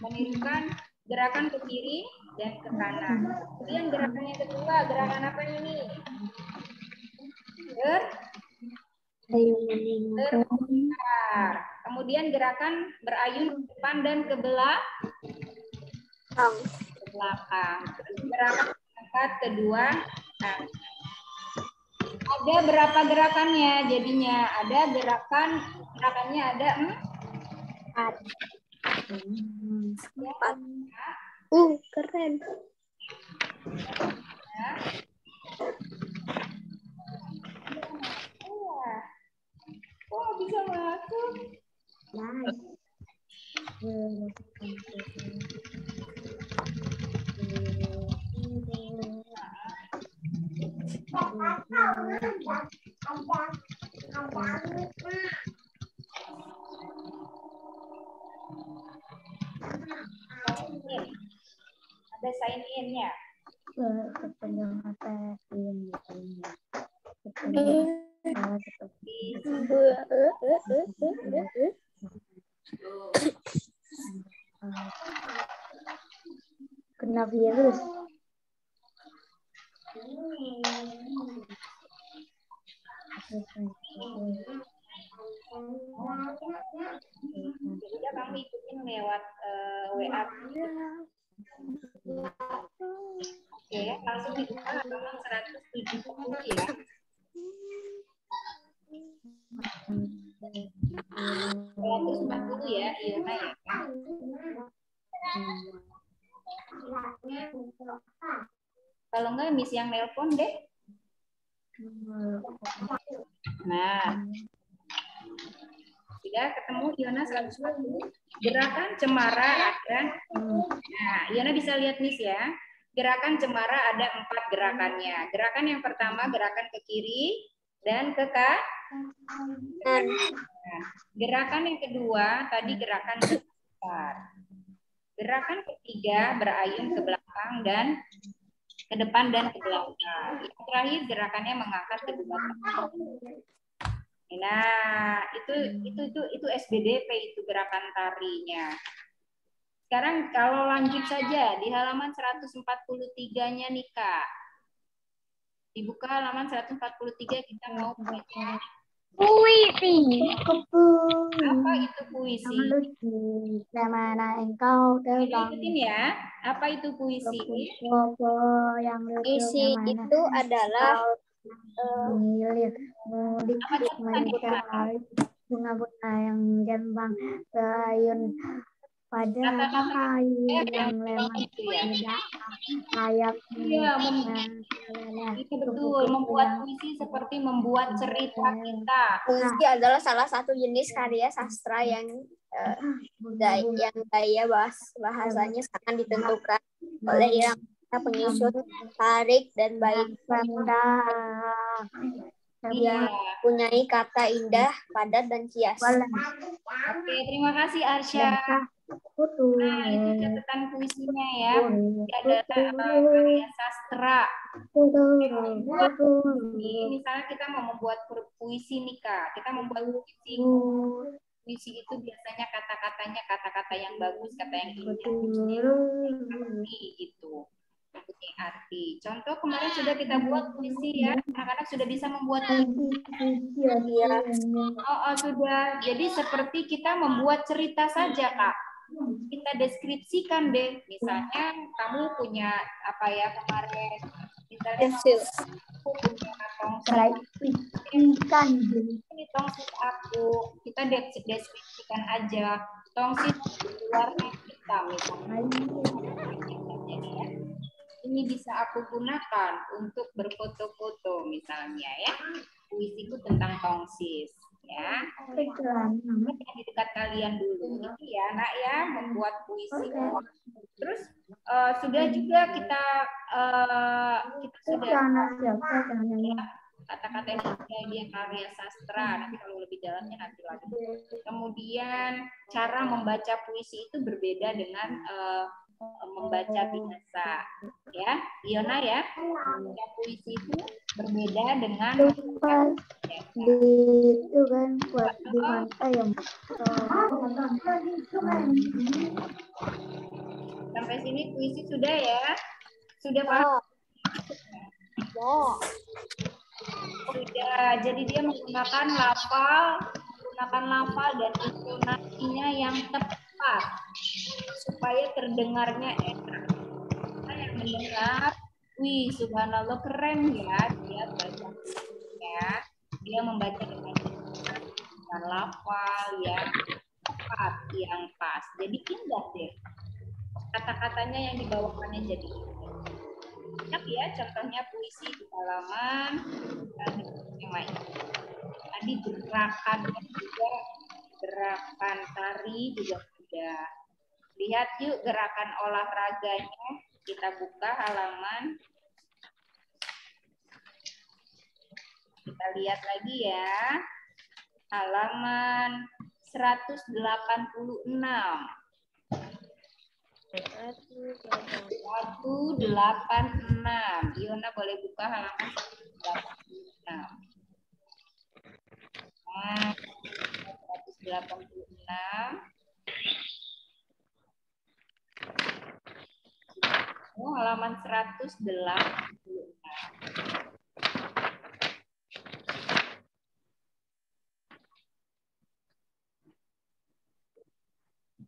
[SPEAKER 1] Menirukan gerakan ke kiri dan ke kanan. Kemudian gerakan yang kedua, gerakan apa ini? Berputar. Kemudian gerakan berayun ke depan dan ke belakang. Gerakan angkat kedua. Nah, ada berapa gerakannya jadinya? Ada gerakannya ada 4.
[SPEAKER 2] Keren.
[SPEAKER 1] Oh, bisa masuk. Ada sign in-nya.
[SPEAKER 2] Kena virus.
[SPEAKER 1] Udah kamu ikutin lewat WA. Oke, langsung dibuka halaman 170 ya. 140 ya, Iona ya. Kalau enggak Miss yang nelpon deh. Nah, sudah ketemu Iona 140. Gerakan cemara ada. Nah, Iona bisa lihat Miss ya. Gerakan cemara ada 4 gerakannya. Gerakan yang pertama gerakan ke kiri dan ke kanan. Gerakan yang kedua tadi gerakan berputar. Gerakan ketiga berayun ke belakang dan ke depan dan ke belakang. Yang terakhir gerakannya mengangkat kedua tangan. Nah, itu SBDP, itu gerakan tarinya. Sekarang kalau lanjut saja di halaman 143-nya nih Kak. Dibuka halaman 143, kita mau baca
[SPEAKER 2] Puisi.
[SPEAKER 1] apa itu puisi?
[SPEAKER 2] Mana engkau terbang.
[SPEAKER 1] Ikutin ya. Apa itu puisi?
[SPEAKER 2] Puisi itu adalah mudik mencari bunga-bunga yang jambang terayun pada kayu yang lemah tidak layak.
[SPEAKER 1] Iya, itu betul. Membuat puisi seperti membuat cerita kita.
[SPEAKER 2] Puisi adalah salah satu jenis karya sastra yang gaya bahasanya sangat ditentukan oleh yang penyusun, tarik, dan bait. Dia punyai kata indah, padat, dan kias.
[SPEAKER 1] Oke, terima kasih Arsya. Nah, itu catatan puisinya ya. Ada karya sastra. Misalnya kita mau membuat puisi nih Kak. Kita membuat puisi. Puisi itu biasanya kata-katanya kata-kata yang bagus, kata yang indah, gitu. Mempunyai arti. Contoh kemarin sudah kita buat puisi ya. Anak-anak sudah bisa membuat puisi. Sudah. Jadi seperti kita membuat cerita saja Kak. Kita deskripsikan deh. Misalnya kamu punya apa ya kemarin. Misalnya aku punya tongsis. Ini tongsis aku. Kita deskripsikan aja. Tongsis warna hitam misalnya. Jadi ya. Ini bisa aku gunakan untuk berfoto-foto misalnya ya. Puisiku tentang tongsis ya. Di dekat kalian dulu itu ya nak ya, membuat puisi. Terus sudah juga kita sudah kata-kata yang dia karya sastra. Nanti kalau lebih dalamnya nanti lagi. Kemudian cara membaca puisi itu berbeda dengan membaca biasa. Ya, Iona ya. Membaca puisi itu berbeda dengan membaca biasa.
[SPEAKER 2] Itu kan buat di pantai ya.
[SPEAKER 1] Sampai sini puisi sudah ya? Sudah paham? Sudah. Jadi dia menggunakan lafal dan intonasinya yang tepat supaya terdengarnya enak. Kita yang mendengar, wih, subhanallah keren ya dia bacanya. Dia membaca dengan lafal yang tepat, yang pas. Jadi indah deh. Kata-katanya yang dibawakannya jadi banyak ya, contohnya puisi di halaman yang lain. Tadi gerakannya juga, gerakan tari juga sudah. Lihat yuk gerakan olahraganya. Kita buka halaman. Kita lihat lagi ya. Halaman 186. 186. Iona boleh buka halaman 186. Nah, 186. Oh, halaman 186.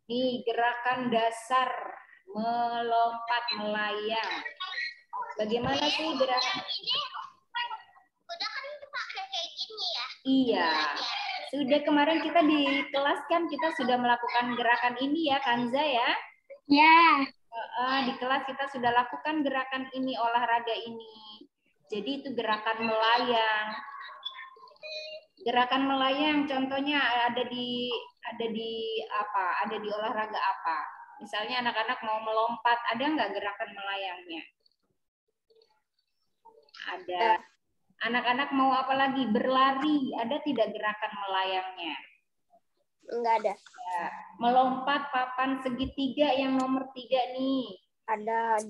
[SPEAKER 1] Nih, gerakan dasar melompat melayang. Bagaimana sih gerakan?
[SPEAKER 3] Udah kan pakai kayak gini ya?
[SPEAKER 1] Iya. Sudah kemarin kita di kelas kan kita sudah melakukan gerakan ini ya, Kanza ya?
[SPEAKER 2] Ya.
[SPEAKER 1] Di kelas kita sudah lakukan gerakan ini, olahraga ini. Jadi itu gerakan melayang. Gerakan melayang contohnya ada di apa? Ada di olahraga apa? Misalnya anak-anak mau melompat, ada nggak gerakan melayangnya? Ada. Anak-anak mau apa lagi? Berlari, ada tidak gerakan melayangnya?
[SPEAKER 2] Enggak ada.
[SPEAKER 1] Ya. Melompat papan segitiga yang nomor 3 nih.
[SPEAKER 2] Ada.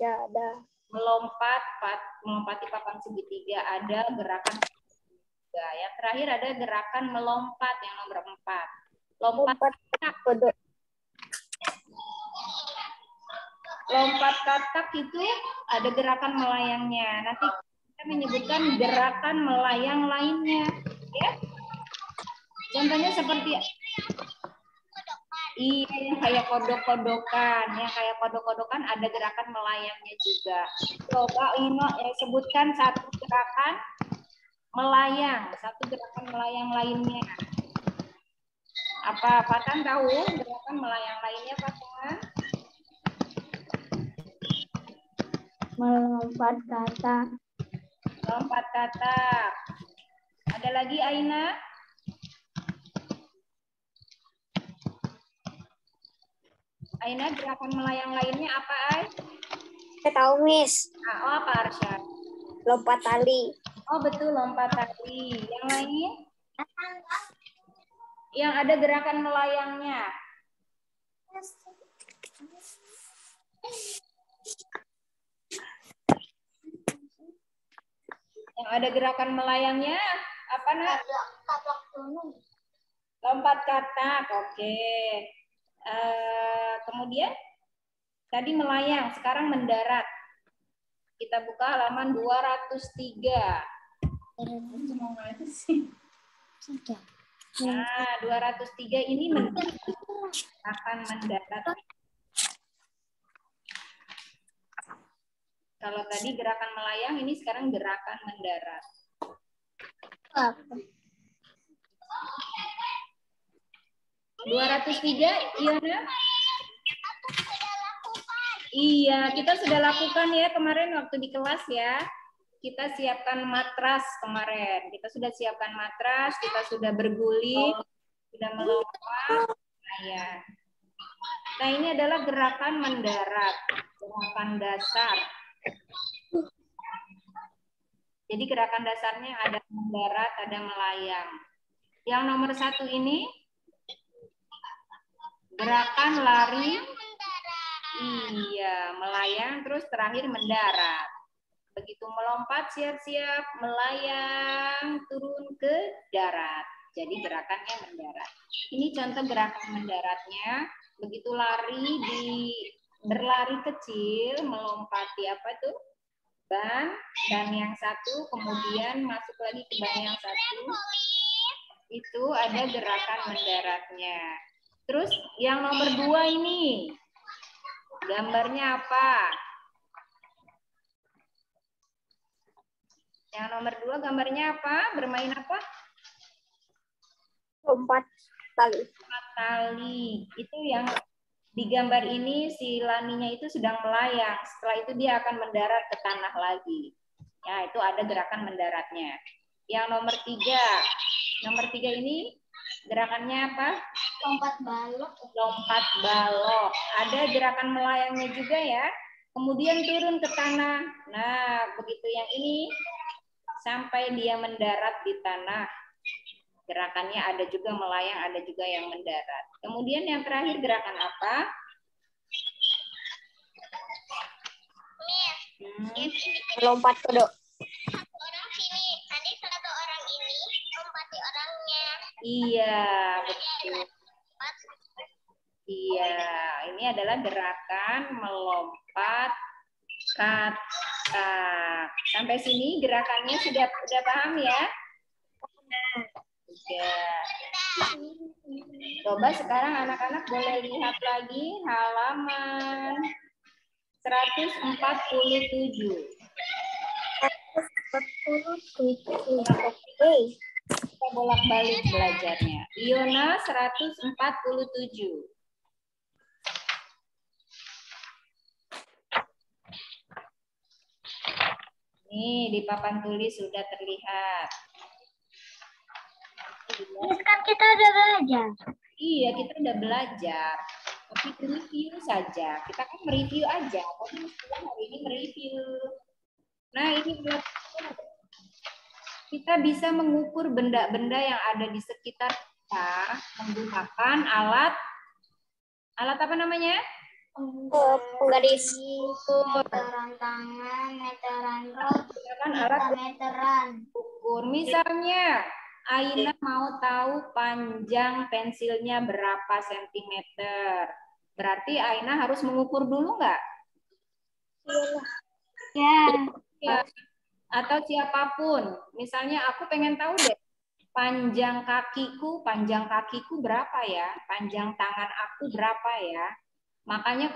[SPEAKER 1] Melompati papan segitiga, ada gerakan segitiga. Yang terakhir ada gerakan melompat yang nomor 4. Lompat katak. Lompat katak itu ada gerakan melayangnya. Nanti kita menyebutkan gerakan melayang lainnya, ya. Contohnya seperti yang kayak kodok-kodokan. Yang kayak kodok-kodokan ada gerakan melayangnya juga. Coba Ino sebutkan satu gerakan melayang, satu gerakan melayang lainnya. Apa Fatan tahu gerakan melayang lainnya, Fatan?
[SPEAKER 2] Melompat katak.
[SPEAKER 1] Lompat katak. Ada lagi Aina? Aina, gerakan melayang lainnya apa, Ai?
[SPEAKER 2] Saya tahu, Miss.
[SPEAKER 1] Oh, apa, Arsya?
[SPEAKER 2] Lompat tali.
[SPEAKER 1] Oh, betul, lompat tali. Yang lain? Yang ada gerakan melayangnya. Yang ada gerakan melayangnya, apa, Nak? Lompat katak, oke. Kemudian tadi melayang, sekarang mendarat. Kita buka halaman 203. Nah, 203 ini akan mendarat. Kalau tadi gerakan melayang, ini sekarang gerakan mendarat. 203, Iona? Iya, kita sudah lakukan ya kemarin waktu di kelas ya. Kita siapkan matras kemarin. Kita sudah siapkan matras, kita sudah berguling, sudah melompat. Nah, ya. Nah, ini adalah gerakan mendarat, gerakan dasar. Jadi gerakan dasarnya ada mendarat, ada melayang. Yang nomor 1 ini gerakan lari. Iya, melayang terus terakhir mendarat. Begitu melompat siap-siap melayang turun ke darat. Jadi gerakannya mendarat. Ini contoh gerakan mendaratnya. Begitu lari berlari kecil melompati apa tuh? Ban, dan yang satu kemudian masuk lagi ke ban yang satu. Itu ada gerakan mendaratnya. Terus yang nomor 2 ini gambarnya apa? Yang nomor 2 gambarnya apa? Bermain apa?
[SPEAKER 2] Lompat tali.
[SPEAKER 1] Lompat tali. Itu yang di gambar ini si Laninya itu sedang melayang. Setelah itu dia akan mendarat ke tanah lagi. Ya, itu ada gerakan mendaratnya. Yang nomor 3. Nomor 3 ini gerakannya apa?
[SPEAKER 2] Lompat balok.
[SPEAKER 1] Lompat balok. Ada gerakan melayangnya juga ya. Kemudian turun ke tanah. Nah, begitu yang ini sampai dia mendarat di tanah. Gerakannya ada juga melayang, ada juga yang mendarat. Kemudian yang terakhir gerakan apa?
[SPEAKER 2] Lompat kedok.
[SPEAKER 3] Satu orang sini, nanti satu orang ini lompati orangnya.
[SPEAKER 1] Iya, betul. Iya, ini adalah gerakan melompat katak. Sampai sini gerakannya sudah paham ya? Sudah. Coba sekarang anak-anak boleh lihat lagi halaman 147. Kita bolak-balik belajarnya. Iona 147. Nih, di papan tulis sudah terlihat.
[SPEAKER 2] Ini kan kita udah belajar.
[SPEAKER 1] Iya, kita udah belajar. Tapi review saja. Kita kan mereview aja. Tapi hari ini mereview. Nah, ini kita bisa mengukur benda-benda yang ada di sekitar kita menggunakan alat apa namanya?
[SPEAKER 2] Penggaris.
[SPEAKER 3] Meteran tangan, meteran rok,
[SPEAKER 1] Alat
[SPEAKER 3] meteran.
[SPEAKER 1] ukur. Misalnya, Aina mau tahu panjang pensilnya berapa sentimeter. Berarti Aina harus mengukur dulu nggak? Ya. Atau siapapun. Misalnya aku pengen tahu deh, panjang kakiku berapa ya? Panjang tangan aku berapa ya? Makanya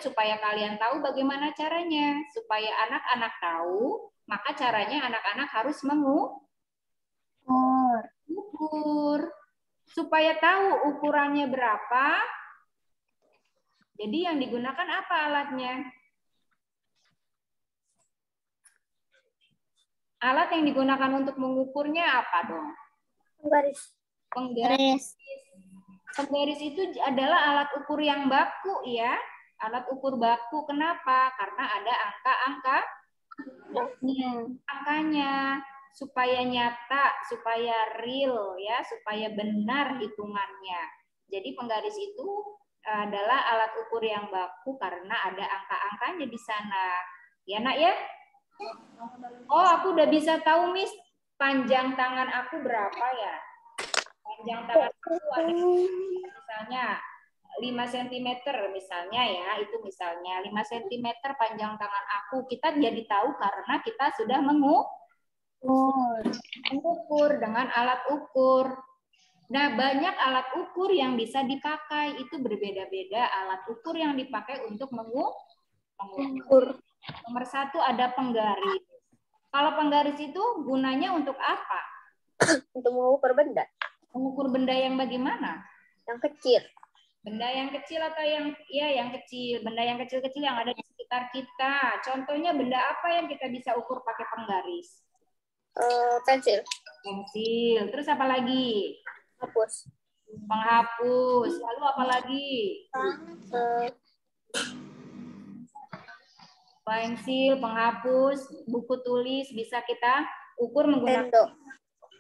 [SPEAKER 1] supaya kalian tahu bagaimana caranya. Supaya anak-anak tahu, maka caranya anak-anak harus mengukur. Supaya tahu ukurannya berapa, jadi yang digunakan apa alatnya? Alat yang digunakan untuk mengukurnya apa dong? Penggaris. Penggaris itu adalah alat ukur yang baku ya. Alat ukur baku. Kenapa? Karena ada angkanya. Supaya nyata, supaya real ya, supaya benar hitungannya. Jadi penggaris itu adalah alat ukur yang baku karena ada angka-angkanya di sana. Ya nak ya? Oh, aku udah bisa tahu Miss, panjang tangan aku berapa ya? Panjang tangan aku ada misalnya 5 cm misalnya ya, itu misalnya 5 cm panjang tangan aku. Kita jadi tahu karena kita sudah mengukur dengan alat ukur. Nah, banyak alat ukur yang bisa dipakai. Itu berbeda-beda alat ukur yang dipakai untuk mengukur. Nomor 1 ada penggaris. Kalau penggaris itu gunanya untuk apa?
[SPEAKER 2] Untuk mengukur benda.
[SPEAKER 1] Mengukur benda yang bagaimana?
[SPEAKER 2] Yang kecil.
[SPEAKER 1] Benda yang kecil atau yang kecil. Benda yang kecil-kecil yang ada di sekitar kita. Contohnya benda apa yang kita bisa ukur pakai penggaris?
[SPEAKER 2] Pensil.
[SPEAKER 1] Pensil. Terus apa lagi? Penghapus. Lalu apa lagi? Pensil, penghapus, buku tulis bisa kita ukur menggunakan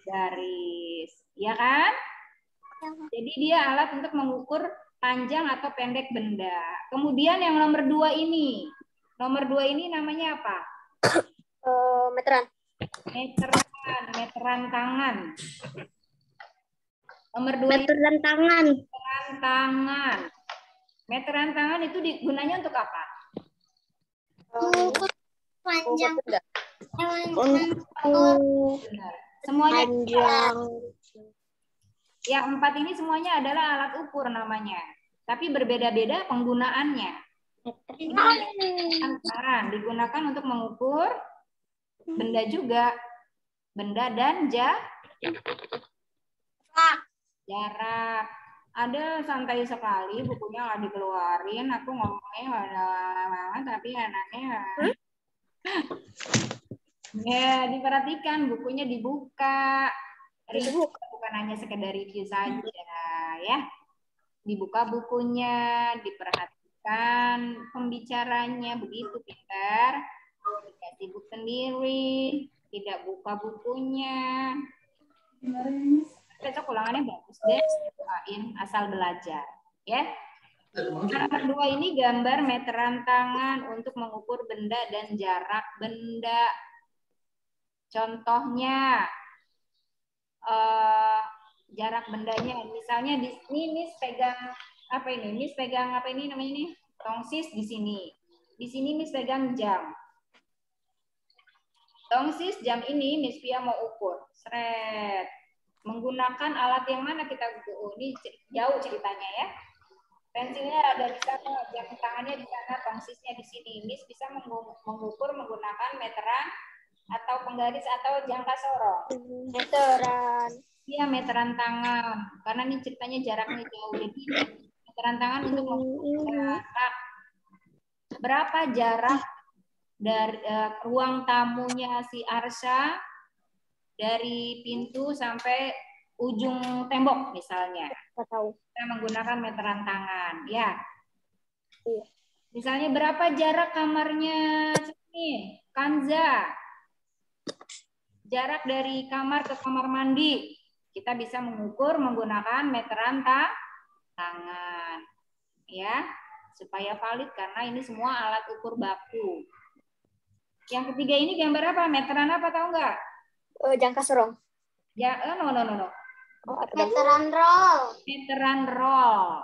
[SPEAKER 1] garis. Ya kan? Jadi dia alat untuk mengukur panjang atau pendek benda. Kemudian yang nomor 2 ini. Nomor 2 ini namanya apa?
[SPEAKER 2] Meteran.
[SPEAKER 1] Meteran tangan. Nomor 2
[SPEAKER 3] Meteran tangan.
[SPEAKER 1] Meteran tangan. Meteran tangan itu gunanya untuk apa?
[SPEAKER 3] Panjang.
[SPEAKER 1] Benar. Semuanya
[SPEAKER 3] Panjang.
[SPEAKER 1] yang 4 ini semuanya adalah alat ukur namanya. Tapi berbeda-beda penggunaannya. Tangan digunakan untuk mengukur benda juga. Benda dan jarak. Ada santai sekali bukunya nggak dikeluarin. Aku ngomongnya lama-lama tapi anaknya ya diperhatikan, bukunya dibuka. Bukan hanya sekedar review saja ya. Dibuka bukunya, diperhatikan pembicaranya, begitu pintar. Tidak sibuk sendiri, tidak buka bukunya. Besok ulangannya bagus deh, bukain asal belajar, ya. Nomor 2 ini gambar meteran tangan untuk mengukur benda dan jarak benda. Contohnya jarak bendanya, misalnya di sini Miss pegang apa ini? Miss pegang apa ini namanya ini? Tongsis di sini. Di sini Miss pegang jam. Tongsis jam ini Miss Pia mau ukur. Seret. Menggunakan alat yang mana kita ukur? Ini jauh ceritanya ya. Pensilnya ada di sana, jam tangannya di sana, tongsisnya di sini. Miss bisa mengukur menggunakan meteran atau penggaris atau jangka sorong.
[SPEAKER 2] Meteran.
[SPEAKER 1] Iya, meteran tangan. Karena ini ceritanya jaraknya jauh. Jadi meteran tangan untuk mengukur jarak. Berapa jarak dari ruang tamunya si Arsha dari pintu sampai ujung tembok misalnya. Kita menggunakan meteran tangan, ya.
[SPEAKER 2] Iya.
[SPEAKER 1] Misalnya berapa jarak kamarnya sini, Kanza? Jarak dari kamar ke kamar mandi. Kita bisa mengukur menggunakan meteran tangan. Ya, supaya valid karena ini semua alat ukur baku. Yang ketiga ini gambar apa? Meteran apa tahu nggak?
[SPEAKER 2] Jangka sorong.
[SPEAKER 1] Ya, no.
[SPEAKER 3] Meteran roll.
[SPEAKER 1] Meteran roll.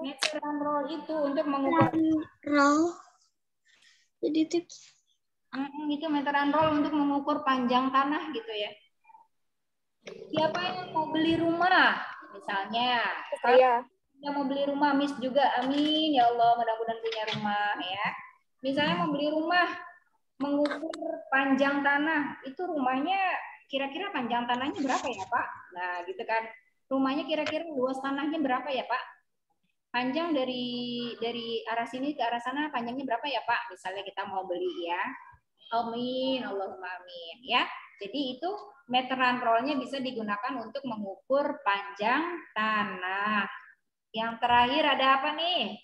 [SPEAKER 1] Meteran roll itu untuk mengukur.
[SPEAKER 3] Roll. Jadi tips.
[SPEAKER 1] Itu meteran roll untuk mengukur panjang tanah gitu ya. Siapa yang mau beli rumah? Misalnya,
[SPEAKER 2] Saya.
[SPEAKER 1] yang mau beli rumah, Miss juga, amin ya Allah, mudah-mudahan punya rumah ya. Misalnya mau beli rumah, mengukur panjang tanah, itu rumahnya kira-kira panjang tanahnya berapa ya Pak? Nah gitu kan, rumahnya kira-kira luas tanahnya berapa ya Pak? Panjang dari arah sini ke arah sana panjangnya berapa ya Pak? Misalnya kita mau beli ya. Amin, Allahumma amin ya. Jadi itu meteran rollnya bisa digunakan untuk mengukur panjang tanah. Yang terakhir ada apa nih?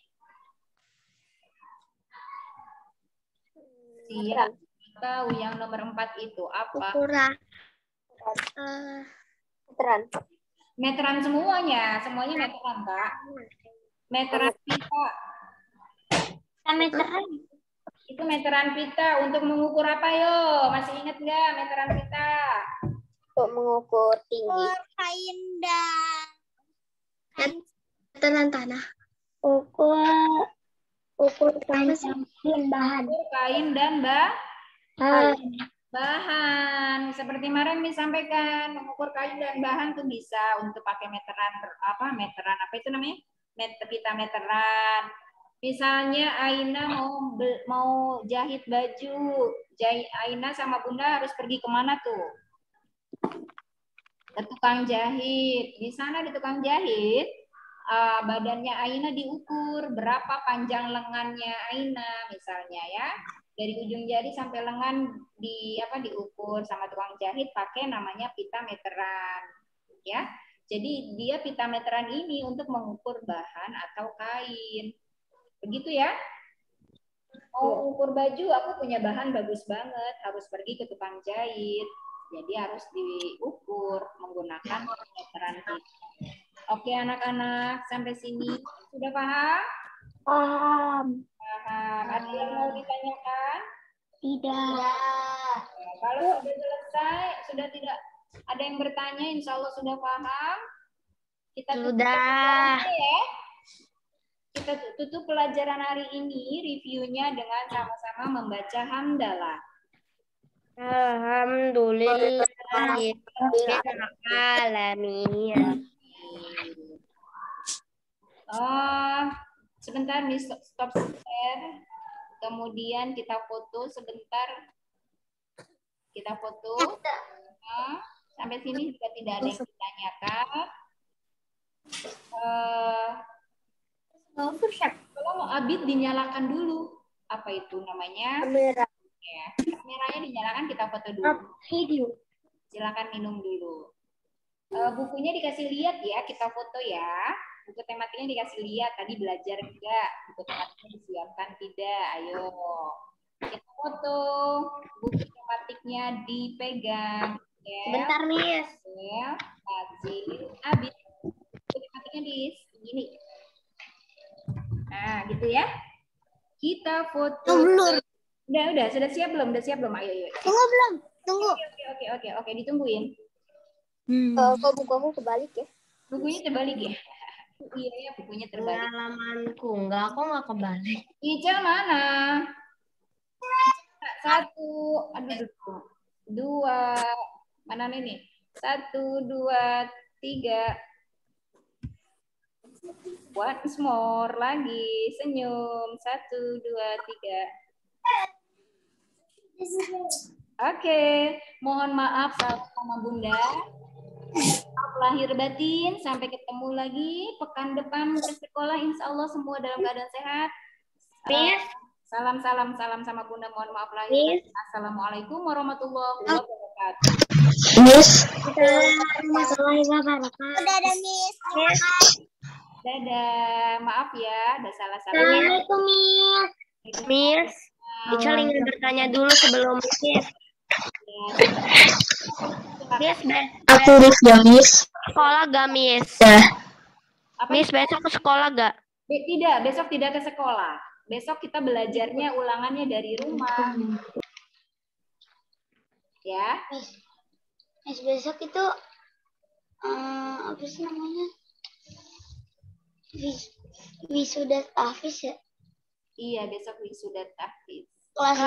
[SPEAKER 1] Siap, tahu yang nomor 4 itu apa?
[SPEAKER 3] Ukuran.
[SPEAKER 2] Meteran.
[SPEAKER 1] Meteran semuanya meteran Kak. Meteran pita.
[SPEAKER 3] Meteran.
[SPEAKER 1] Itu meteran pita untuk mengukur apa yo? Masih ingat nggak meteran pita?
[SPEAKER 2] Untuk mengukur tinggi.
[SPEAKER 3] Kain dan meteran tanah. Ukur kain dan bahan.
[SPEAKER 1] Ukur kain dan bahan. Seperti kemarin disampaikan, mengukur kain dan bahan tuh bisa untuk pakai meteran apa itu namanya? Pita meteran. Misalnya Aina mau jahit baju, Aina sama Bunda harus pergi kemana tuh? Ke tukang jahit. Di sana di tukang jahit, badannya Aina diukur, berapa panjang lengannya Aina misalnya ya. Dari ujung jari sampai lengan diukur sama tukang jahit pakai namanya pita meteran. Ya. Jadi dia pita meteran ini untuk mengukur bahan atau kain. Begitu ya. Mau ukur baju, aku punya bahan bagus banget, harus pergi ke tukang jahit. Jadi harus diukur menggunakan meteran pita. Oke anak-anak, sampai sini sudah paham?
[SPEAKER 2] Paham.
[SPEAKER 1] Paham. Ada yang mau ditanyakan?
[SPEAKER 2] Tidak.
[SPEAKER 1] Nah, kalau sudah selesai, sudah tidak ada yang bertanya, insya Allah sudah paham. Kita tutup pelajarannya ya. Kita tutup pelajaran hari ini, reviewnya dengan sama-sama membaca hamdalah.
[SPEAKER 3] Alhamdulillah. Alamin.
[SPEAKER 1] Sebentar nih, stop share. Kemudian kita foto sebentar. Kita foto. Sampai sini juga tidak ada yang ditanyakan. Kalau Abid dinyalakan dulu. Apa itu namanya?
[SPEAKER 2] Kamera.
[SPEAKER 1] Ya, kameranya dinyalakan, kita foto dulu.
[SPEAKER 2] Video.
[SPEAKER 1] Silakan minum dulu. Bukunya dikasih lihat ya, kita foto ya. Buku tematiknya dikasih lihat, tadi belajar enggak? Buku tematiknya disiapkan tidak? Ayo. Kita foto. Buku tematiknya dipegang. Ya.
[SPEAKER 3] Bentar, Miss.
[SPEAKER 1] Ya, Fazil, Abid. Buku tematiknya di sini. Nah, gitu ya. Kita foto.
[SPEAKER 2] Belum.
[SPEAKER 1] Udah, sudah siap belum? Udah siap belum? Ayo.
[SPEAKER 2] Tunggu belum? Tunggu.
[SPEAKER 1] Oke, ditungguin.
[SPEAKER 2] Kok buku aku kebalik ya?
[SPEAKER 1] Bukunya terbalik ya? Iya ya, bukunya terbalik.
[SPEAKER 3] Pengalamanku, enggak, aku nggak kebalik.
[SPEAKER 1] Ijal mana? 1, aduh, 2, mana nih? 1, 2, 3. Once more lagi, senyum. 1, 2, 3. Oke, mohon maaf sama Bunda. Maaf lahir batin, sampai ketemu lagi pekan depan ke sekolah, insya Allah semua dalam keadaan sehat. Salam sama Bunda, mohon maaf lahir batin. Assalamualaikum warahmatullahi wabarakatuh.
[SPEAKER 2] Miss.
[SPEAKER 3] Warahmatullahi wabarakatuh.
[SPEAKER 2] Dadah, Miss.
[SPEAKER 1] Dadah, maaf ya, ada salah-salah.
[SPEAKER 2] Assalamualaikum, Miss.
[SPEAKER 3] Miss, Ical ingin bertanya dulu sebelum Miss. Miss,
[SPEAKER 2] Aku review, Miss.
[SPEAKER 3] sekolah gak, Miss?
[SPEAKER 2] Ya.
[SPEAKER 3] Miss, besok ke sekolah gak?
[SPEAKER 1] Tidak, besok tidak ke sekolah. Besok kita belajarnya ulangannya dari rumah. Ya.
[SPEAKER 2] Miss, besok itu apa sih namanya? Wisuda tahfiz ya?
[SPEAKER 1] Iya, besok wisuda tahfiz.
[SPEAKER 2] Kelas